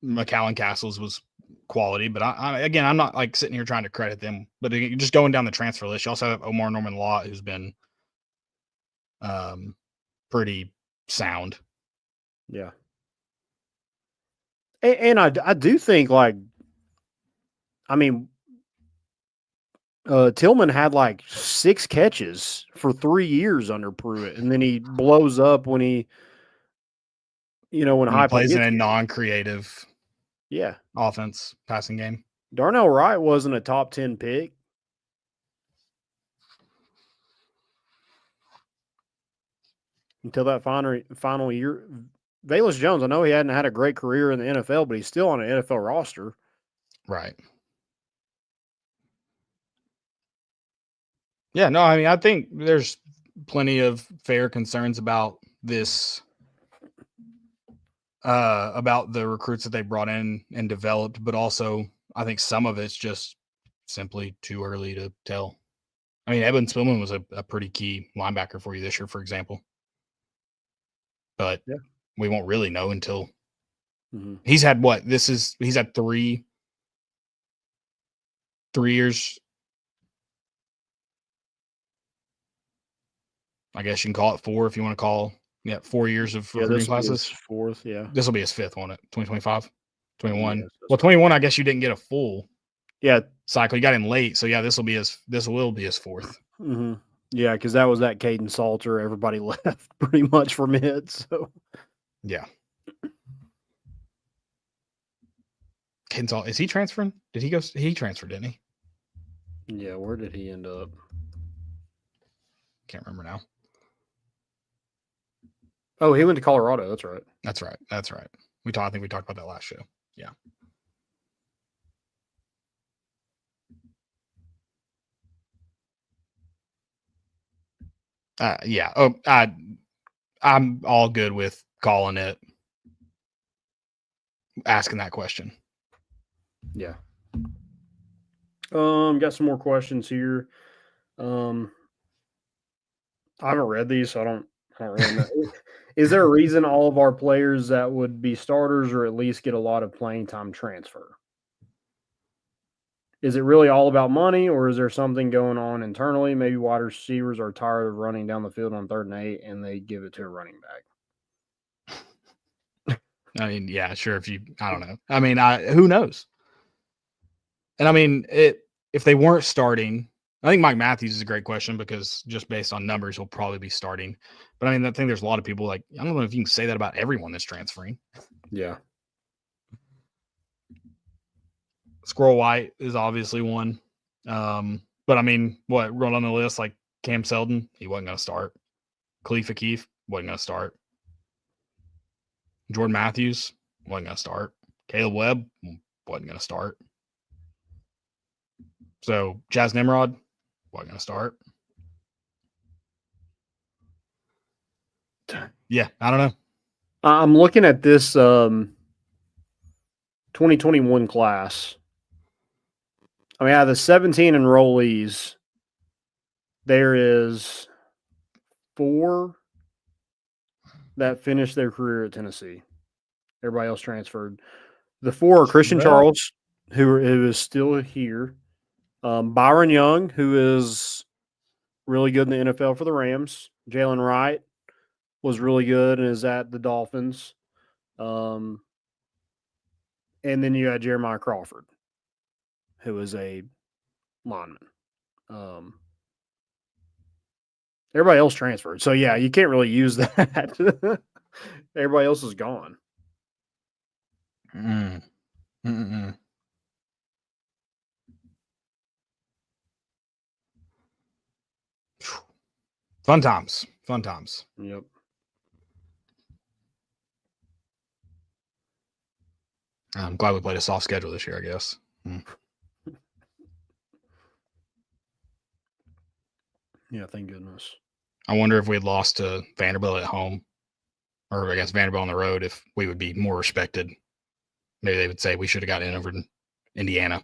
McAllen Castles was quality, but again, I'm not like sitting here trying to credit them. But just going down the transfer list, you also have Omar Norman Law, who's been pretty sound. Yeah. And I do think, like, I mean, Tillman had like 6 catches for 3 years under Pruitt, and then he blows up when he, when He plays in a non-creative offense passing game. Darnell Wright wasn't a top 10 pick. Until that final year. Velus Jones, I know he hadn't had a great career in the NFL, but he's still on an NFL roster. Right. Yeah, no, I mean, I think there's plenty of fair concerns about this, about the recruits that they brought in and developed, but also I think some of it's just simply too early to tell. I mean, Evan Spillman was a pretty key linebacker for you this year, for example. But we won't really know until he's had he's had 3 years. I guess you can call it 4 if you want to call 4 years of recruiting classes. 4th, yeah. This will be his 5th, won't it? 2025, 21. Yeah, well, 21, I guess you didn't get a full cycle. You got in late, so this will be his 4th. Mm-hmm. Yeah, because that was that Caden Salter. Everybody left pretty much for mid. So yeah. Caden Salter, is he transferring? Did he go? He transferred, didn't he? Yeah, where did he end up? Can't remember now. Oh, he went to Colorado. That's right. That's right. I think we talked about that last show. Yeah. Yeah. Oh, I'm all good with calling it, asking that question. Yeah. Got some more questions here. I haven't read these, so I don't really know. Is there a reason all of our players that would be starters or at least get a lot of playing time transfer? Is it really all about money, or is there something going on internally? Maybe wide receivers are tired of running down the field on 3rd and 8, and they give it to a running back. I mean, yeah, sure. I don't know. I mean, who knows? And I mean, if they weren't starting, I think Mike Matthews is a great question because just based on numbers, he'll probably be starting. But I mean, I think there's a lot of people I don't know if you can say that about everyone that's transferring. Yeah. Squirrel White is obviously one. But I mean, wrote on the list, like Cam Seldon, he wasn't going to start. Khalifa Keith wasn't going to start. Jordan Matthews wasn't going to start. Caleb Webb wasn't going to start. So Jazz Nimrod wasn't going to start. Yeah, I don't know. I'm looking at this 2021 class. I mean, out of the 17 enrollees, there is 4 that finished their career at Tennessee. Everybody else transferred. The 4 are Christian Charles, who is still here. Byron Young, who is really good in the NFL for the Rams. Jalen Wright was really good and is at the Dolphins. And then you had Jeremiah Crawford, who is a lineman. Everybody else transferred. So, yeah, you can't really use that. Everybody else is gone. Fun times. Yep. I'm glad we played a soft schedule this year, I guess. Yeah, thank goodness. I wonder if we had lost to Vanderbilt at home or against Vanderbilt on the road, if we would be more respected. Maybe they would say we should have got in over Indiana.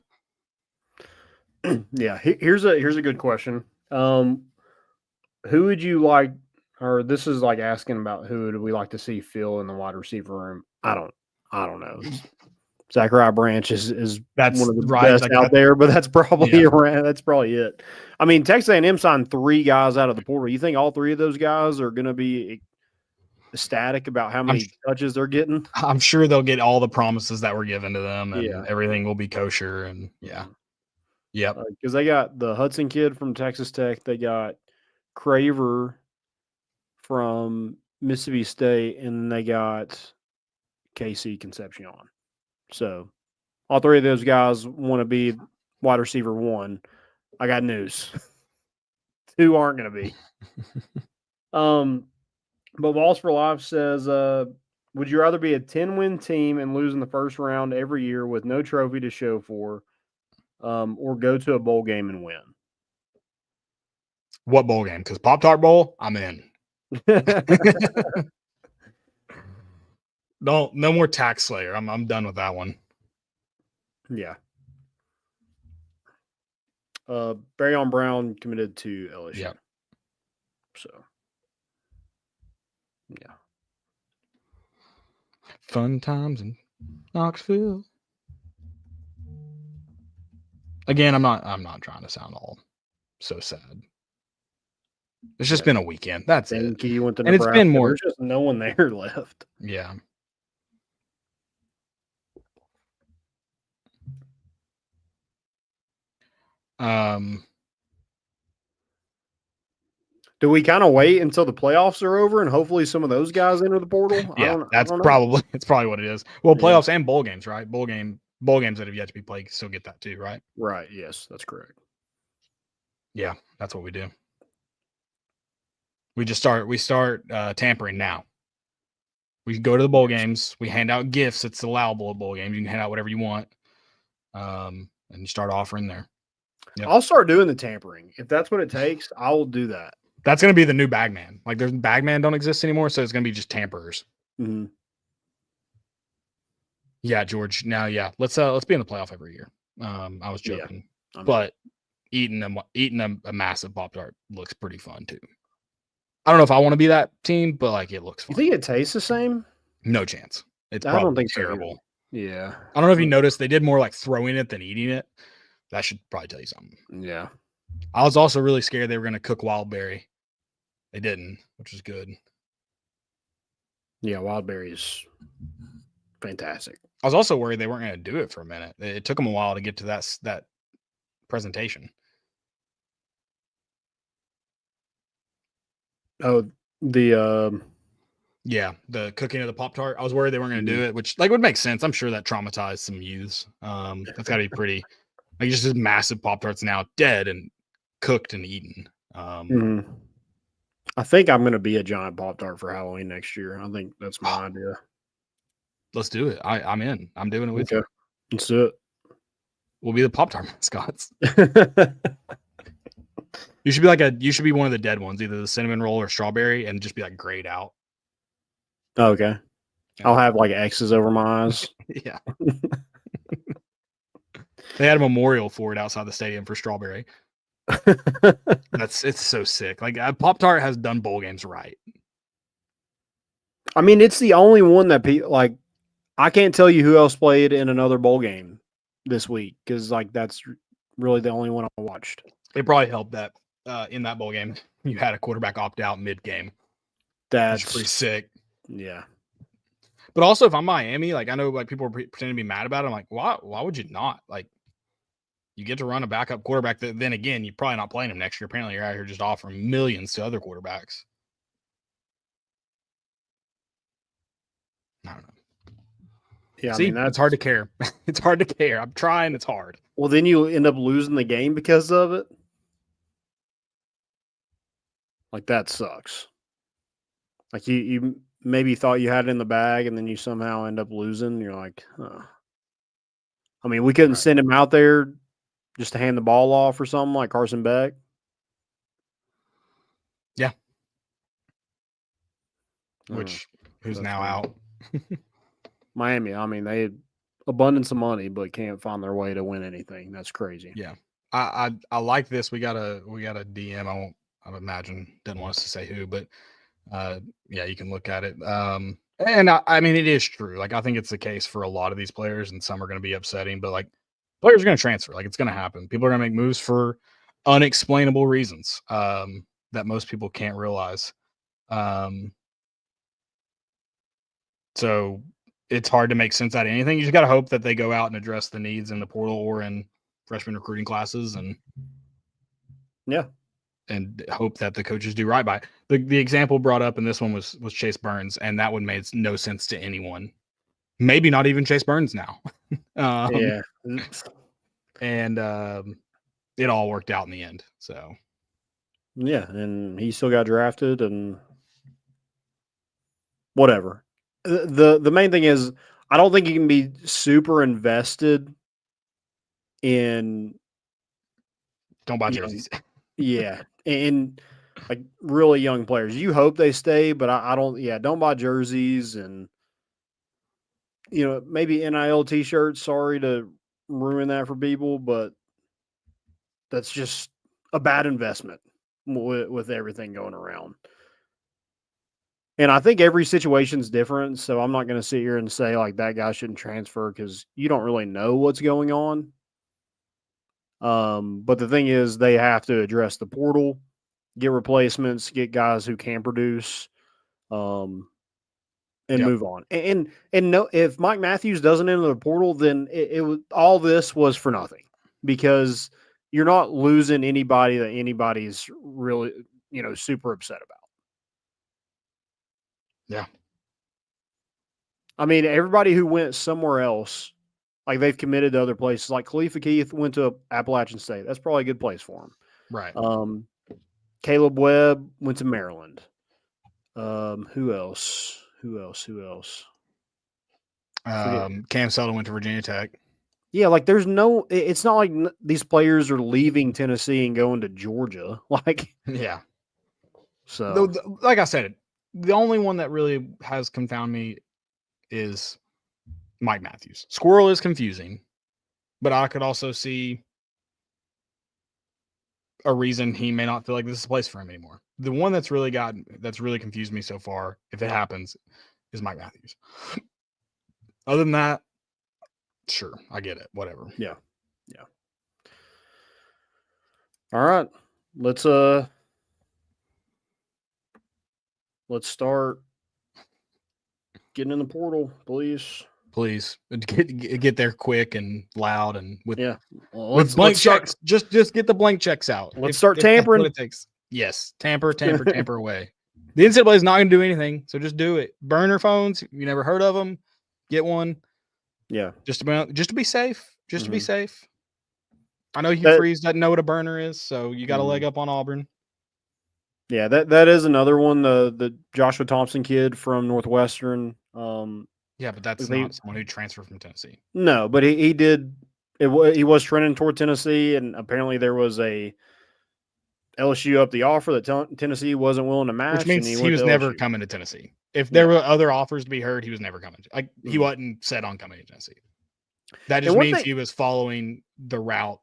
Yeah, here's a good question. Who would you like? or this is like asking about who do we like to see fill in the wide receiver room. I don't know. Zachariah Branch is That's one of the right, best like out that- there, but that's probably Yeah. that's probably it. I mean, Texas A&M signed 3 guys out of the portal. You think all 3 of those guys are going to be ecstatic about how many touches they're getting? I'm sure they'll get all the promises that were given to them, and Yeah. everything will be kosher. And yep. Because they got the Hudson kid from Texas Tech, they got Craver from Mississippi State, and they got KC Concepcion. So all 3 of those guys want to be wide receiver 1. I got news. 2 aren't going to be. But Balls for Life says, would you rather be a 10-win team and lose in the first round every year with no trophy to show for, or go to a bowl game and win? What bowl game? Because Pop-Tart Bowl, I'm in. No more Tax Slayer. I'm done with that one. Yeah. Barryon Brown committed to LSU. Yep. So, yeah. Fun times in Knoxville. Again, I'm not trying to sound all so sad. It's just been a weekend. That's it. Thank you. Went to And it's Nebraska. been more. There's just no one there left. Yeah. Do we kind of wait until the playoffs are over and hopefully some of those guys enter the portal? Yeah, I don't know. probably what it is. Well, Yeah. playoffs and bowl games, right? Bowl games that have yet to be played still get that too, right? Right. Yes, that's correct. Yeah, that's what we do. We start tampering now. We go to the bowl games. We hand out gifts. It's allowable at bowl games. You can hand out whatever you want, and you start offering there. Yep. I'll start doing the tampering. If that's what it takes, I will do that. That's going to be the new bagman. Like, there's bagman don't exist anymore, so it's going to be just tamperers. Mm-hmm. Yeah, George. Now, yeah, let's be in the playoff every year. I was joking, but eating a massive Pop-Tart looks pretty fun too. I don't know if I want to be that team, but like, it looks fun. You think it tastes the same? No chance. It's I don't probably think so either. terrible. Yeah. I don't know if you noticed they did more like throwing it than eating it. That should probably tell you something. Yeah. I was also really scared they were going to cook wild berry. They didn't, which is good. Yeah, wild berry is fantastic. I was also worried they weren't going to do it for a minute. It took them a while to get to that presentation. Oh, the Yeah, the cooking of the Pop-Tart. I was worried they weren't going to do it, which like would make sense. I'm sure that traumatized some youths. That's got to be pretty. Like, just this massive Pop-Tarts now dead and cooked and eaten. I think I'm going to be a giant Pop-Tart for Halloween next year. I think that's my idea. Let's do it. I'm in. I'm doing it with you. Let's do it. We'll be the Pop-Tart mascots. You should be one of the dead ones, either the cinnamon roll or strawberry, and just be like grayed out. Okay. I'll have like X's over my eyes. Yeah. They had a memorial for it outside the stadium for strawberry. It's so sick. Like, Pop-Tart has done bowl games right. I mean, it's the only one that like. I can't tell you who else played in another bowl game this week because like that's really the only one I watched. It probably helped that in that bowl game you had a quarterback opt out mid game. That's pretty sick. Yeah. But also, if I'm Miami, like I know like people are pretending to be mad about it. I'm like, why would you not? Like, you get to run a backup quarterback. Then again, you're probably not playing him next year. Apparently, you're out here just offering millions to other quarterbacks. I don't know. Yeah, See, I mean, it's hard to care. It's hard to care. I'm trying. It's hard. Well, then you end up losing the game because of it. Like, that sucks. Like, you maybe thought you had it in the bag, and then you somehow end up losing. You're like, huh. I mean, we couldn't send him out there just to hand the ball off or something like Carson Beck. Yeah. Who's now out. Miami, I mean, they had abundance of money, but can't find their way to win anything. That's crazy. Yeah. I like this. We got a DM. I imagine, didn't want us to say who, but Yeah, you can look at it. And I mean, it is true. Like, I think it's the case for a lot of these players, and some are going to be upsetting, but like, players are going to transfer. Like, it's going to happen. People are going to make moves for unexplainable reasons that most people can't realize. So it's hard to make sense out of anything. You just got to hope that they go out and address the needs in the portal or in freshman recruiting classes, and hope that the coaches do right by it. The example brought up in this one was Chase Burns, and that one made no sense to anyone. Maybe not even Chase Burns now. And it all worked out in the end. So yeah, and he still got drafted and whatever. The main thing is, I don't think you can be super invested in don't buy jerseys. Yeah, and like really young players. You hope they stay, but I don't. Yeah, don't buy jerseys and maybe NIL T-shirts. Sorry to ruin that for people, but that's just a bad investment with everything going around. And I think every situation's different, so I'm not going to sit here and say like that guy shouldn't transfer because you don't really know what's going on. But the thing is, they have to address the portal, get replacements, get guys who can produce, and move on. And no, if Mike Matthews doesn't enter the portal, then it was all this was for nothing because you're not losing anybody that anybody's really super upset about. Yeah. I mean, everybody who went somewhere else, like they've committed to other places. Like Khalifa Keith went to Appalachian State. That's probably a good place for him. Right. Caleb Webb went to Maryland. Who else? Cam Seldon went to Virginia Tech. Yeah, like it's not like these players are leaving Tennessee and going to Georgia. Like, yeah. So, like I said, the only one that really has confounded me is Mike Matthews. Squirrel is confusing, but I could also see a reason he may not feel like this is a place for him anymore. The one that's really confused me so far, if it happens, is Mike Matthews. Other than that, sure, I get it. Whatever. Yeah. All right, let's start getting in the portal, please. Please get there quick and loud and with blank checks. Just get the blank checks out. Let's start tampering. What it takes. Yes, tamper away. The NCAA is not going to do anything, so just do it. Burner phones. You never heard of them? Get one. Yeah, just to be safe. To be safe. I know Hugh Freeze doesn't know what a burner is, so you got a leg up on Auburn. Yeah, that is another one. The Joshua Thompson kid from Northwestern. Yeah, but that's not someone who transferred from Tennessee. No, but he did. He was trending toward Tennessee, and apparently there was a LSU up the offer that Tennessee wasn't willing to match. Which means he was never coming to Tennessee. If there were other offers to be heard, he was never coming. He wasn't set on coming to Tennessee. That just means he was following the route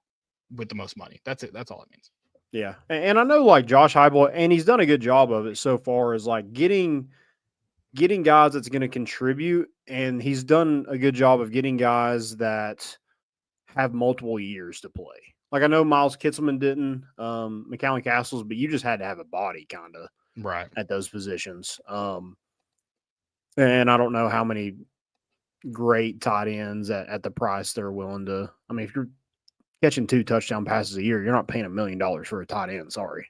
with the most money. That's it. That's all it means. Yeah, and I know like Josh Heupel, and he's done a good job of it so far, is like getting guys that's going to contribute, and he's done a good job of getting guys that have multiple years to play. Like I know Miles Kitselman didn't, McCallan Castles, but you just had to have a body kind of right at those positions. And I don't know how many great tight ends at the price they're willing to. I mean, if you're catching 2 touchdown passes a year, you're not paying $1 million for a tight end. Sorry.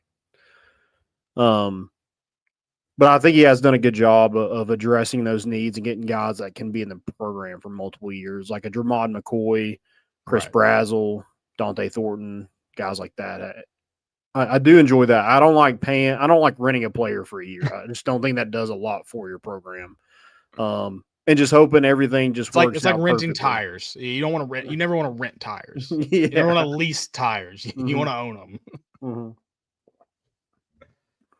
But I think he has done a good job of addressing those needs and getting guys that can be in the program for multiple years, like a Dermod McCoy, Chris Brazzell, Dante Thornton, guys like that. I do enjoy that. I don't like renting a player for a year. I just don't think that does a lot for your program. And just hoping everything just works. It's like renting tires. You don't want to rent. You never want to rent tires. You never want to lease tires. You want to own them. Mm-hmm.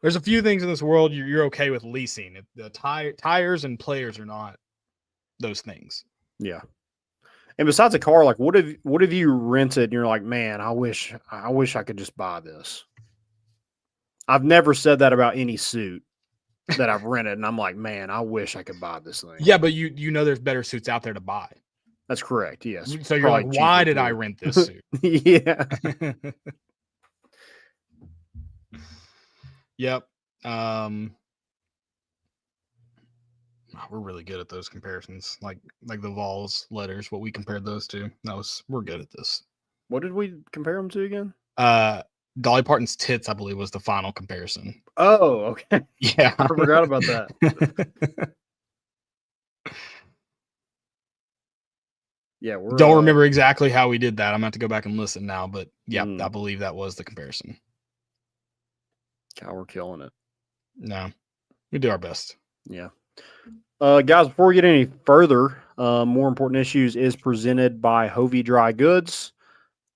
There's a few things in this world you're okay with leasing. The tires and players are not those things. Yeah. And besides a car, like what have you rented and you're like, man, I wish I could just buy this. I've never said that about any suit. that I've rented, and I'm like, man, I wish I could buy this thing. Yeah, but you know there's better suits out there to buy. That's correct. Yes. So you're like, Probably why cheaper did I too. rent this suit? Yeah. Yep. We're really good at those comparisons, like the Vols letters. What we compared those to. We're good at this. What did we compare them to again? Dolly Parton's tits, I believe, was the final comparison. Oh, okay. Yeah, I forgot about that. Yeah, we're don't remember exactly how we did that. I'm gonna have to go back and listen now, but yeah, Mm. I believe that was the comparison. God, we're killing it. No, we do our best. Yeah. Guys, before we get any further, More Important Issues is presented by Hovey Dry Goods.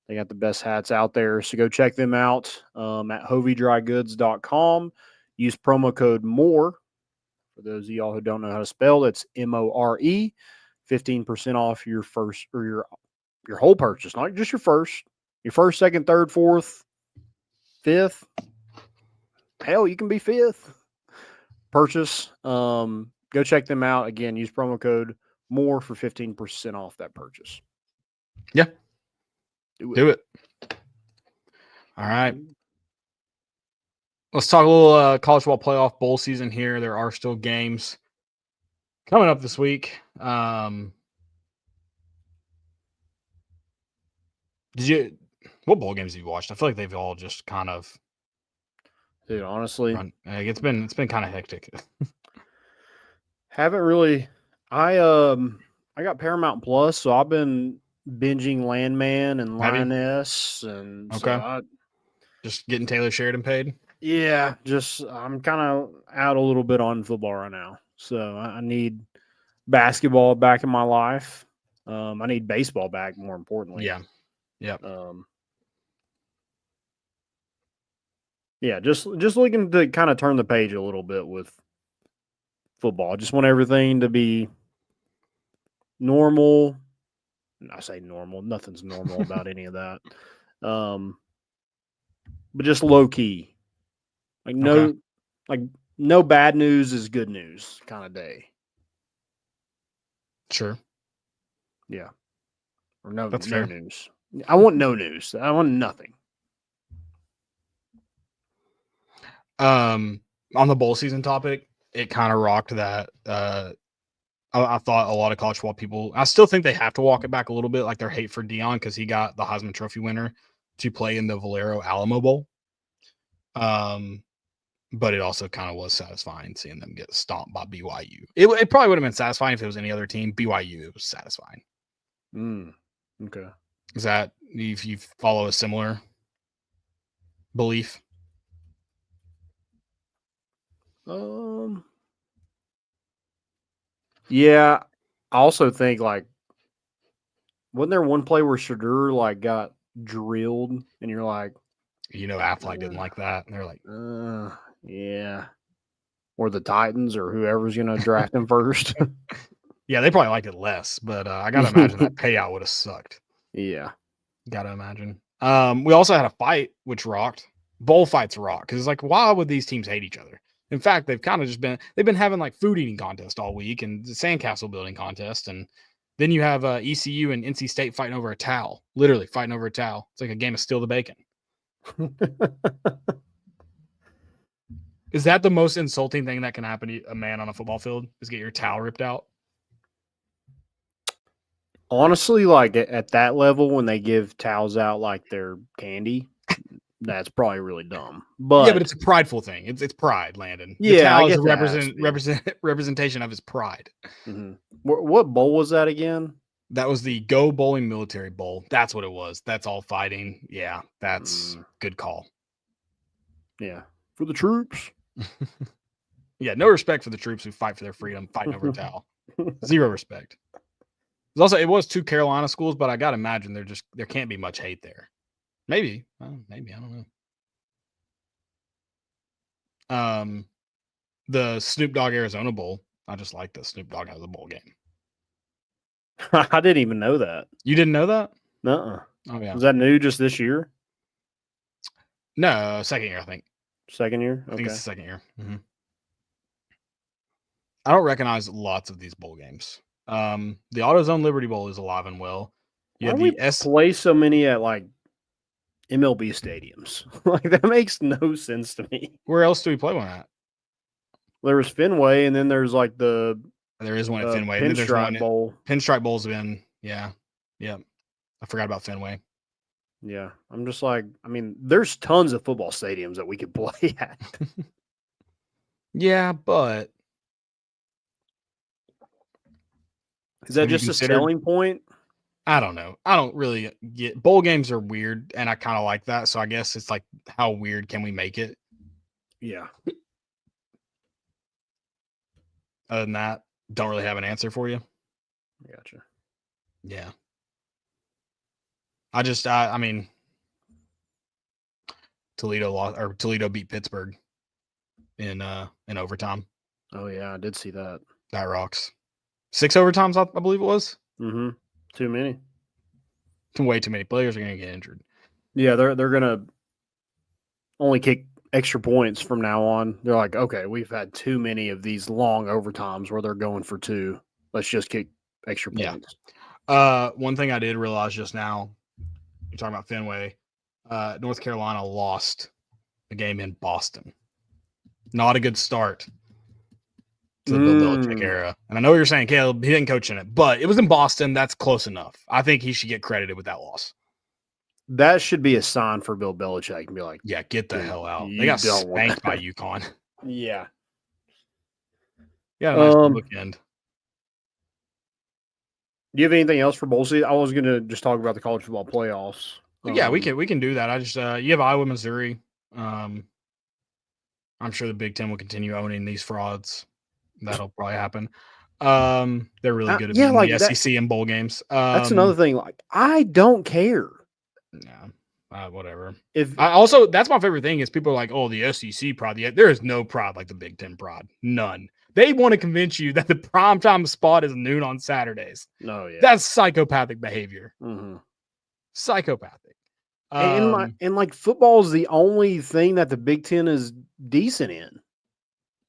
They got the best hats out there, so go check them out at hoveydrygoods.com. Use promo code MORE. For those of y'all who don't know how to spell, it's MORE. 15% off your first or your whole purchase, not just your first, second, third, fourth, fifth. Hell, you can be fifth. Purchase. Go check them out. Again, use promo code MORE for 15% off that purchase. Yeah. Do it. All right. Let's talk a little college football playoff bowl season here. There are still games coming up this week. What bowl games have you watched? I feel like they've all just kind of Dude, honestly, it's been kind of hectic. haven't really. I got Paramount Plus, so I've been binging Landman and Have you? Lioness, and Okay. so Just getting Taylor Sheridan paid. yeah, just I'm kind of out a little bit on football right now, so I need basketball back in my life. I need baseball back, more importantly. Yeah. Yep. Yeah, just looking to kind of turn the page a little bit with football. I just want everything to be normal. I say normal. Nothing's normal about any of that. But just low key. Like no bad news is good news kind of day. Sure. Yeah. Or no, That's no fair. news. I want no news. I want nothing. On the bowl season topic, it kind of rocked that. I thought a lot of college football people, I still think they have to walk it back a little bit, like their hate for Deion because he got the Heisman Trophy winner to play in the Valero Alamo Bowl. But it also kind of was satisfying seeing them get stomped by BYU. It probably would have been satisfying if it was any other team. BYU, it was satisfying. Okay. Is that if you follow a similar belief? Yeah, I also think like wasn't there one play where Shadur like got drilled and you're like, Affleck didn't like that. And they're like, yeah. Or the Titans or whoever's gonna draft him first. yeah, they probably liked it less, but I gotta imagine that payout would have sucked. Yeah. Gotta imagine. We also had a fight which rocked. Bowl fights rock because it's like, why would these teams hate each other? In fact, they've kind of just they've been having like food eating contest all week and the sandcastle building contest, and then you have ECU and NC State fighting over a towel, literally fighting over a towel. It's like a game of steal the bacon. Is that the most insulting thing that can happen to a man on a football field? Is get your towel ripped out? Honestly, like at that level, when they give towels out like they're candy, that's probably really dumb. But yeah, but it's a prideful thing. It's pride, Landon. The Yeah, I towel is guess a that has to be. representation of his pride. Mhm. What bowl was that again? That was the Go Bowling Military Bowl. That's what it was. That's all fighting. Yeah, that's good call. Yeah, for the troops. Yeah, no respect for the troops who fight for their freedom, fighting over a towel. Zero respect. It was two Carolina schools, but I gotta imagine there can't be much hate there. Maybe I don't know. The Snoop Dogg Arizona Bowl. I just like the Snoop Dogg out of the bowl game. I didn't even know that. You didn't know that? Oh yeah. Was that new just this year? No, second year I think. Second year? I think it's the second year. Mm-hmm. I don't recognize lots of these bowl games. The AutoZone Liberty Bowl is alive and well. You Why have do we the play so many at like MLB stadiums? Like that makes no sense to me. Where else do we play one at? There was Fenway, and then there's like the There is one at Fenway. And then there's Pinstripe one at, Bowl. Pinstripe Bowl's been, yeah. I forgot about Fenway. Yeah, I'm just like, I mean, there's tons of football stadiums that we could play at. Yeah, but Is that Have you just a considered- selling point? I don't know. I don't really get bowl games are weird, and I kind of like that. So I guess it's like, how weird can we make it? Yeah. Other than that, don't really have an answer for you. Gotcha. Yeah. I mean, Toledo beat Pittsburgh in overtime. Oh yeah, I did see that. That rocks. 6 overtimes, I believe it was. Mm-hmm. Too many. Way too many players are going to get injured. Yeah, they're gonna only kick extra points from now on. They're like, okay, we've had too many of these long overtimes where they're going for 2. Let's just kick extra Yeah. points. One thing I did realize just now, you're talking about Fenway. North Carolina lost the game in Boston. Not a good start to the Bill Belichick era. And I know you're saying, Caleb, he didn't coach in it, but it was in Boston. That's close enough. I think he should get credited with that loss. That should be a sign for Bill Belichick and be like, Yeah, get the Dude, hell out. you They got don't want spanked by that. UConn. yeah. Yeah, nice Um, bookend. Do you have anything else for bowl season? I was gonna just talk about the college football playoffs. Yeah, we can do that. I just you have Iowa, Missouri. I'm sure the Big Ten will continue owning these frauds. That'll probably happen. They're really good at yeah, beating like the that- SEC in bowl games. That's another thing. Like, I don't care Yeah, whatever. if That's my favorite thing is people are like, oh, the SEC prod. There is no prod like the Big Ten prod. None. They want to convince you that the primetime spot is noon on Saturdays. no, yeah, That's psychopathic behavior. mm-hmm. Psychopathic. And like football is the only thing that the Big Ten is decent in.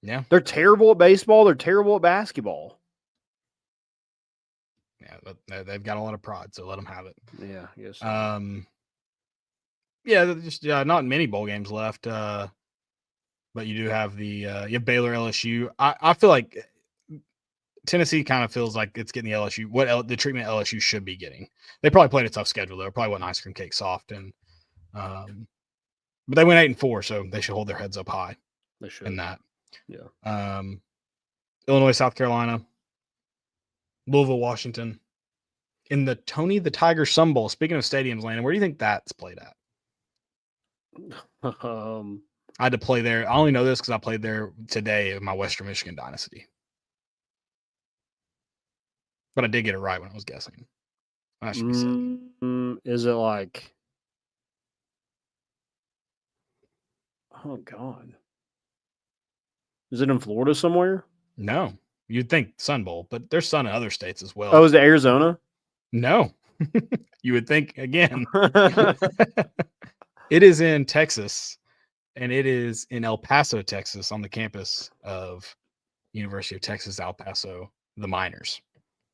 Yeah. They're terrible at baseball. They're terrible at basketball. Yeah, but they've got a lot of pride, so let them have it. Yeah, yes. Yeah, there's just not many bowl games left. But you do have you have Baylor, LSU. I feel like Tennessee kind of feels like it's getting the LSU the treatment LSU should be getting. They probably played a tough schedule though. Probably wasn't ice cream cake soft, and but they went 8-4, so they should hold their heads up high they should. in that. Yeah. Illinois, South Carolina, Louisville, Washington, in the Tony the Tiger Sun Bowl. Speaking of stadiums, Landon, where do you think that's played at? I had to play there. I only know this because I played there today in my Western Michigan dynasty. But I did get it right when I was guessing. That should be said. Is it like? Oh God! Is it in Florida somewhere? No. You'd think Sun Bowl, but there's sun in other states as well. Oh, is it Arizona? No. You would think again. It is in Texas, and it is in El Paso, Texas, on the campus of University of Texas, El Paso, the Miners.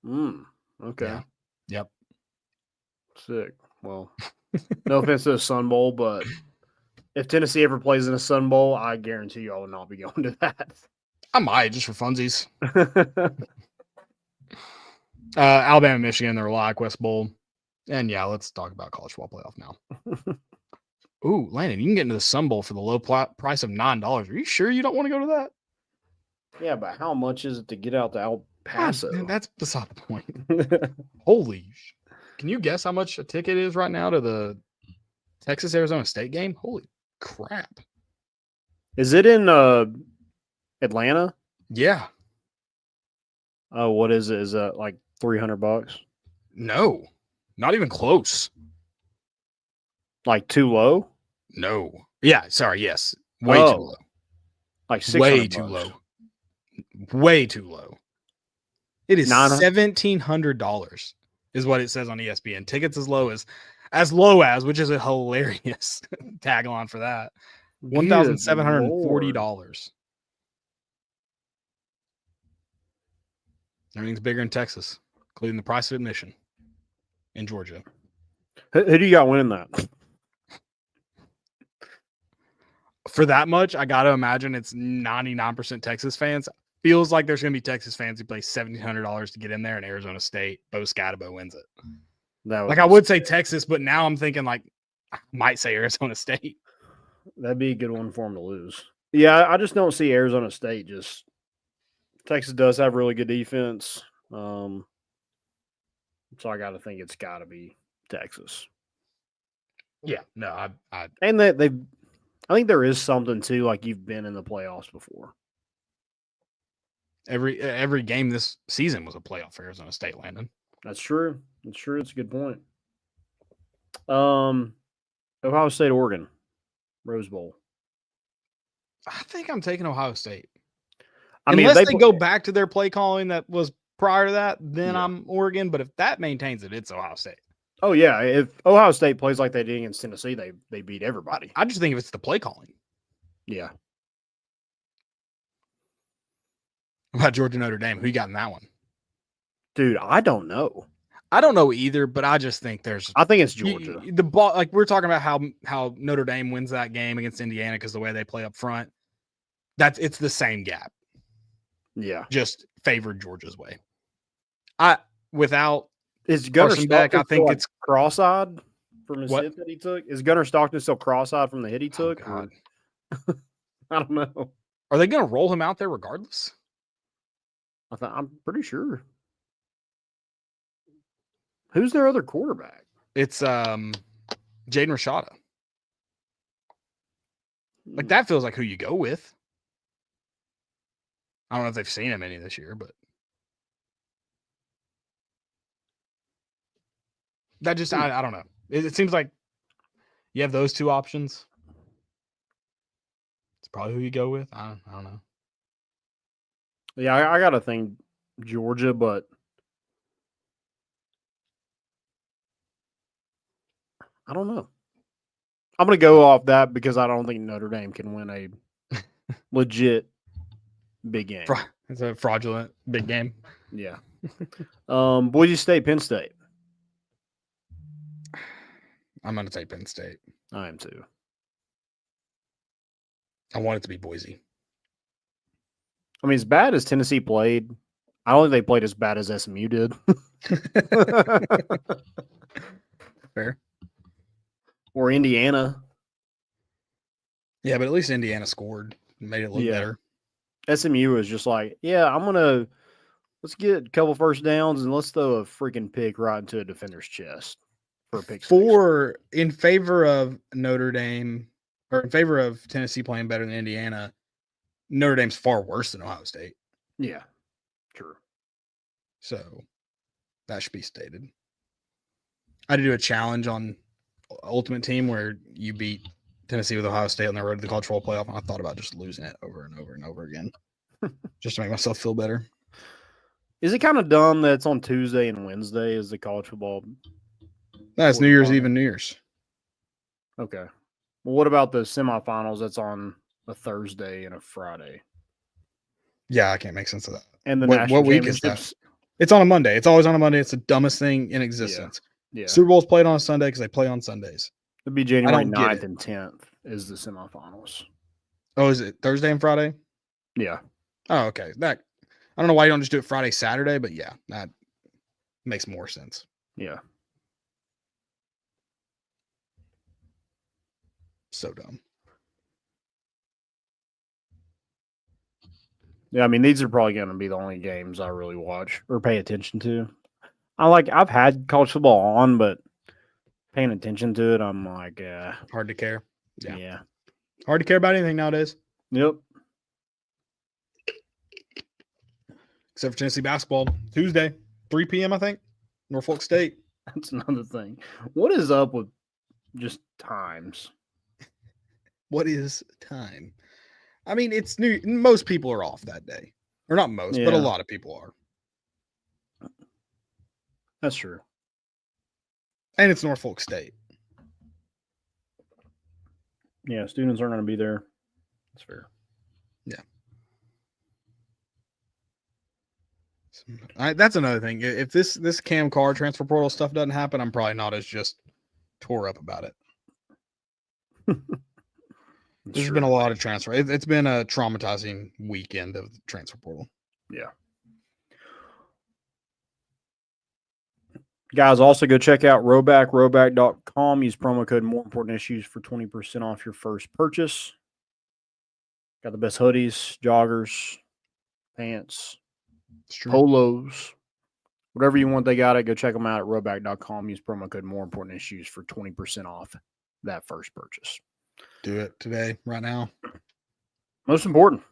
Okay. Yeah. Yep. Sick. Well, no offense to the Sun Bowl, but if Tennessee ever plays in a Sun Bowl, I guarantee you I will not be going to that. I might, just for funsies. Alabama, Michigan, the ReliaQuest Bowl. And yeah, let's talk about college football playoff now. Ooh, Landon, you can get into the Sun Bowl for the low price of $9. Are you sure you don't want to go to that? Yeah, but how much is it to get out to El Paso? Man, that's beside the point. Holy can you guess how much a ticket is right now to the Texas Arizona State game? Holy crap. Is it in Atlanta? Yeah. Oh, what is it? Is that like $300? No. Not even close. Like too low? No. Yeah, sorry, yes. Way too low. Like $600. Way too low. Way too low. It is $1,700 is what it says on ESPN. Tickets as low as, which is a hilarious tagline for that. $1,740. Everything's bigger in Texas, including the price of admission in Georgia. Who do you got winning that? For that much, I got to imagine it's 99% Texas fans. Feels like there's going to be Texas fans who pay $1,700 to get in there, and Arizona State, Bo Scatabo wins it. Like, I would say Texas, but now I'm thinking, like, I might say Arizona State. That'd be a good one for them to lose. Yeah, I just don't see Arizona State. Just Texas does have really good defense, so I got to think it's got to be Texas. Yeah, no, I And I think there is something too. Like you've been in the playoffs before. every game this season was a playoff for Arizona State, Landon. That's true. That's true. It's a good point. Ohio State, Oregon, Rose Bowl. I think I'm taking Ohio State. Unless they go back to their play calling that was prior to that, then I'm Oregon. But if that maintains it, it's Ohio State. Oh yeah, if Ohio State plays like they did against Tennessee, they beat everybody. I just think if it's the play calling. Yeah. What about Georgia Notre Dame? Who you got in that one? Dude, I don't know. I don't know either, but I just think I think it's Georgia. The ball, like we're talking about how Notre Dame wins that game against Indiana because the way they play up front. It's the same gap. Yeah. Just favored Georgia's way. Without Is Gunnar Carson Beck, Stockton I think still, it's cross-eyed from his What? hit that he took? Is Gunnar Stockton still cross-eyed from the hit he Oh, took? God. I don't know. Are they going to roll him out there regardless? I'm pretty sure. Who's their other quarterback? It's Jaden Rashada. Like that feels like who you go with. I don't know if they've seen him any this year, but that just I don't know. It seems like you have those two options. It's probably who you go with. I don't know. Yeah, I got to think Georgia, but I don't know. I'm going to go off that because I don't think Notre Dame can win a legit big game. It's a fraudulent big game. Yeah. Boise State, Penn State. I'm going to take Penn State. I am too. I want it to be Boise. I mean, as bad as Tennessee played, I don't think they played as bad as SMU did. Fair. Or Indiana. Yeah, but at least Indiana scored and made it look better. SMU was just like, yeah, let's get a couple first downs and let's throw a freaking pick right into a defender's chest for a pick six. In favor of Notre Dame, or in favor of Tennessee playing better than Indiana, Notre Dame's far worse than Ohio State. Yeah, true. So that should be stated. I had to do a challenge on Ultimate Team where you beat Tennessee with Ohio State on their road to the college football playoff, and I thought about just losing it over and over and over again just to make myself feel better. Is it kind of dumb that it's on Tuesday and Wednesday is the college football? That's New Year's Eve and New Year's. Okay. Well, what about the semifinals that's on a Thursday and a Friday? Yeah, I can't make sense of that. And the What national week is that? championships? It's on a Monday. It's always on a Monday. It's the dumbest thing in existence. Yeah. Super Bowl's played on a Sunday because they play on Sundays. It'd be January don't get 9th it. and 10th is the semifinals. Oh, is it Thursday and Friday? Yeah. Oh, okay. I don't know why you don't just do it Friday, Saturday, but yeah, that makes more sense. Yeah. So dumb. Yeah, I mean, these are probably going to be the only games I really watch or pay attention to. I've had college football on, but paying attention to it, I'm like, Hard to care. yeah. Hard to care about anything nowadays, Yep. except for Tennessee basketball. Tuesday, 3 p.m., I think. Norfolk State. That's another thing. What is up with just times? What is time? I mean, it's new. Most people are off that day. Or not most, but a Yeah. lot of people are. That's true. And it's Norfolk State. Yeah, students aren't going to be there. That's fair. That's another thing. If this Cam Carr transfer portal stuff doesn't happen, I'm probably not as just tore up about it. There's been a lot of transfer. It's been a traumatizing weekend of the transfer portal. Yeah. Guys, also go check out roback.com. Use promo code More Important Issues for 20% off your first purchase. Got the best hoodies, joggers, pants, polos, whatever you want, they got it. Go check them out at roback.com. Use promo code More Important Issues for 20% off that first purchase. Do it today, right now. Most important.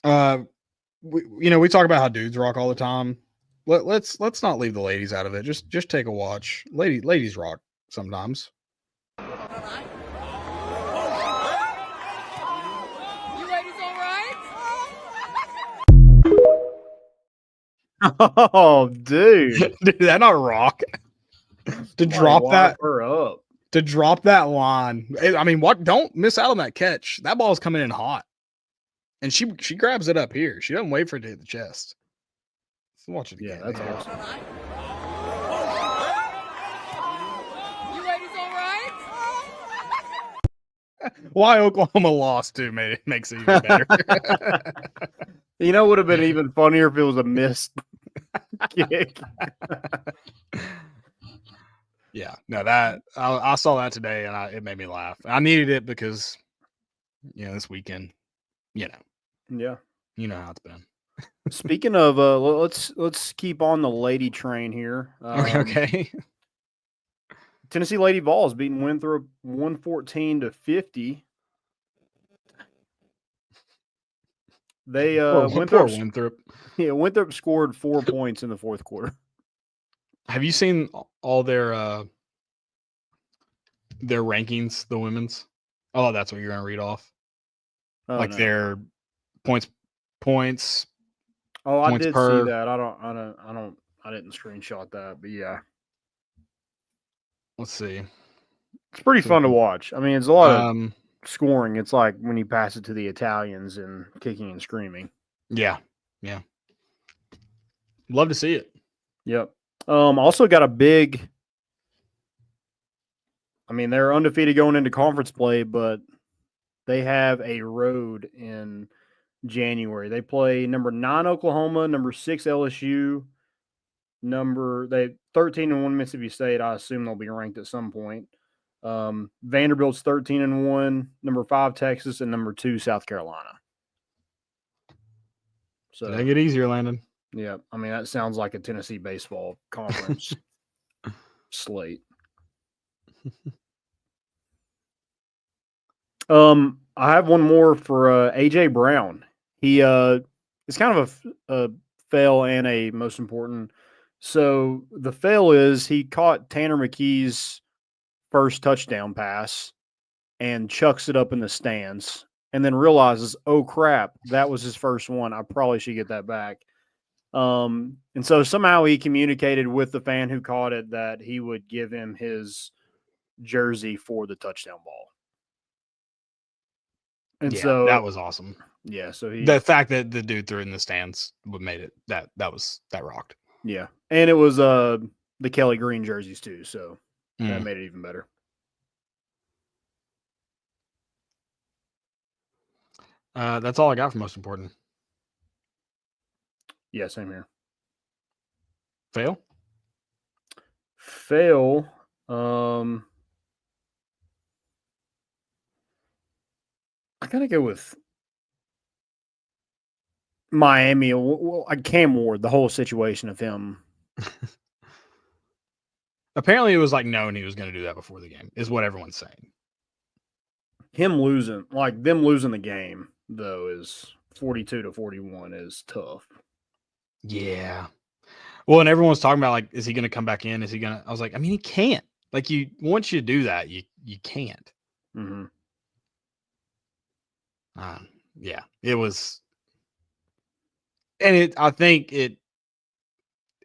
We talk about how dudes rock all the time. Let's not leave the ladies out of it. Just take a watch. Ladies rock sometimes. You ladies all right? Oh, dude. Did that not rock? To drop that her up. To drop that line. I mean, what? Don't miss out on that catch. That ball's coming in hot. And she grabs it up here. She doesn't wait for it to hit the chest. Let's watch it again. Yeah, that's awesome. You ladies all right? Why Oklahoma lost too makes it even better. You know, it would have been even funnier if it was a missed kick. Yeah, no, that I saw that today and it made me laugh. I needed it because, this weekend, Yeah. you know how it's been. Speaking of, let's keep on the lady train here. Okay. Tennessee Lady Vols beating Winthrop 114-50. They Winthrop. Yeah, Winthrop scored 4 points in the fourth quarter. Have you seen all their rankings, the women's? Oh, that's what you're gonna read off. Oh, no. Their points. Oh, I points did per... see that. I didn't screenshot that, but yeah. Let's see. It's pretty fun to watch. I mean, it's a lot of scoring. It's like when you pass it to the Italians and kicking and screaming. Yeah. Love to see it. Yep. Also got a big. I mean, they're undefeated going into conference play, but they have a road in January. They play number 9 Oklahoma, number 6 LSU, 13-1 Mississippi State. I assume they'll be ranked at some point. Vanderbilt's 13-1, number 5 Texas, and number 2 South Carolina. So did I get easier, Landon? Yeah, I mean that sounds like a Tennessee baseball conference slate. I have one more for AJ Brown. He it's kind of a fail and a most important. So the fail is he caught Tanner McKee's first touchdown pass and chucks it up in the stands and then realizes, oh crap, that was his first one. I probably should get that back. And so somehow he communicated with the fan who caught it that he would give him his jersey for the touchdown ball. And so that was awesome. Yeah. So the fact that the dude threw it in the stands made it that rocked. Yeah. And it was the Kelly Green jerseys too. So that made it even better. That's all I got for most important. Yeah, same here. Fail. I gotta go with Miami. Well, Cam Ward, the whole situation of him. Apparently, it was known he was going to do that before the game, is what everyone's saying. Them losing the game, though, is 42-41 is tough. Yeah. Well, and everyone's talking about is he going to come back in? Is he going to? I was like, I mean, he can't. Once you do that, you can't. Mm-hmm. Yeah, it was, and I think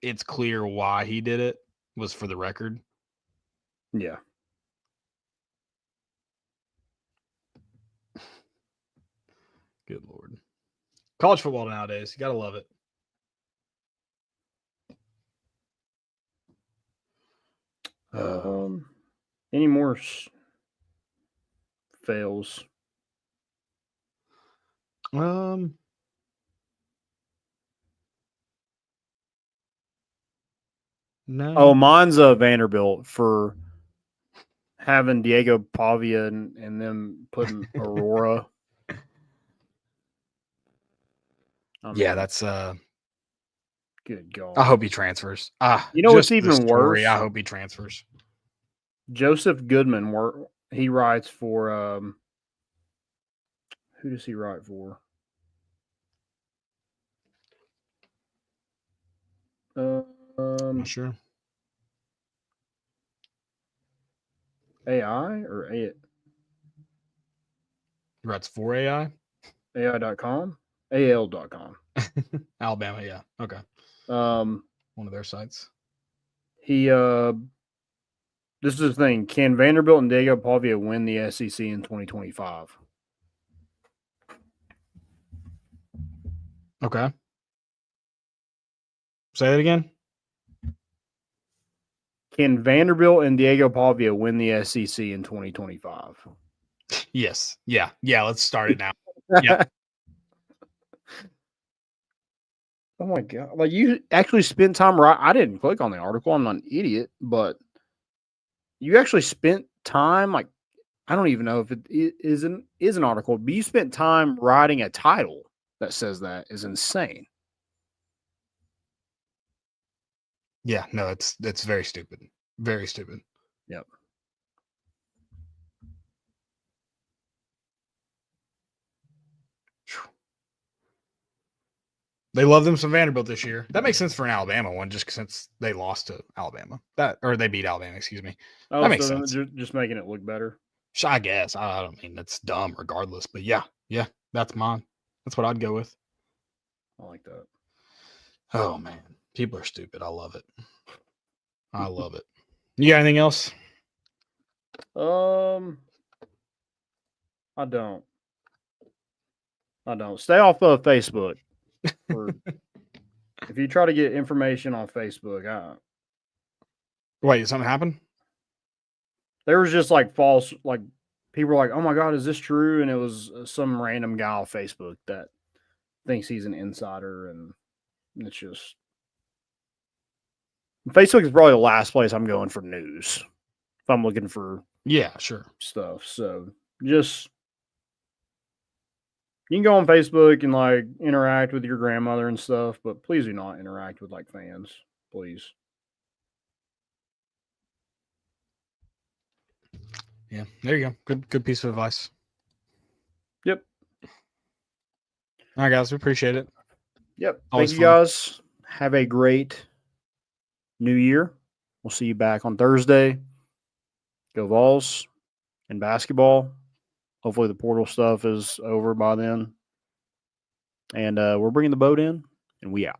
it's clear why he did it was for the record. Yeah. Good Lord. College football nowadays, you gotta love it. Any more fails? No. Oh, mine's Vanderbilt for having Diego Pavia and them putting Aurora. Yeah, that's good God. I hope he transfers. You know what's just the even story, worse? I hope he transfers. Joseph Goodman, he writes for who does he write for? Not sure. AI or He writes for AI? AI.com? AL.com. Alabama, yeah. Okay. One of their sites. He this is the thing. Can Vanderbilt and Diego Pavia win the SEC in 2025? Okay. Say that again. Can Vanderbilt and Diego Pavia win the SEC in 2025? Yes. Yeah. Yeah. Let's start it now. Yeah. Oh my God. Like, you actually spent time I didn't click on the article. I'm not an idiot, but you actually spent time, like, I don't even know if it is an article, but you spent time writing a title that says that is insane. Yeah. No, it's very stupid. Very stupid. Yep. They love them some Vanderbilt this year. That makes sense for an Alabama one, just since they lost to Alabama. Or they beat Alabama, excuse me. Oh, that makes so sense. Just making it look better. I guess. I don't mean that's dumb regardless, but yeah, that's mine. That's what I'd go with. I like that. Oh man, people are stupid. I love it. I love it. You got anything else? I don't. Stay off of Facebook. If you try to get information on Facebook, Wait, did something happen? there was just like false, like people were like, "Oh my God, is this true?" And it was some random guy on Facebook that thinks he's an insider, and it's just Facebook is probably the last place I'm going for news if I'm looking for sure stuff. So just you can go on Facebook and like interact with your grandmother and stuff, but please do not interact with like fans, please. Yeah, there you go. Good piece of advice. Yep. All right, guys, we appreciate it. Yep. Always Thank you, fun. guys. Have a great new year. We'll see you back on Thursday. Go Vols in basketball. Hopefully the portal stuff is over by then. And we're bringing the boat in, and we out.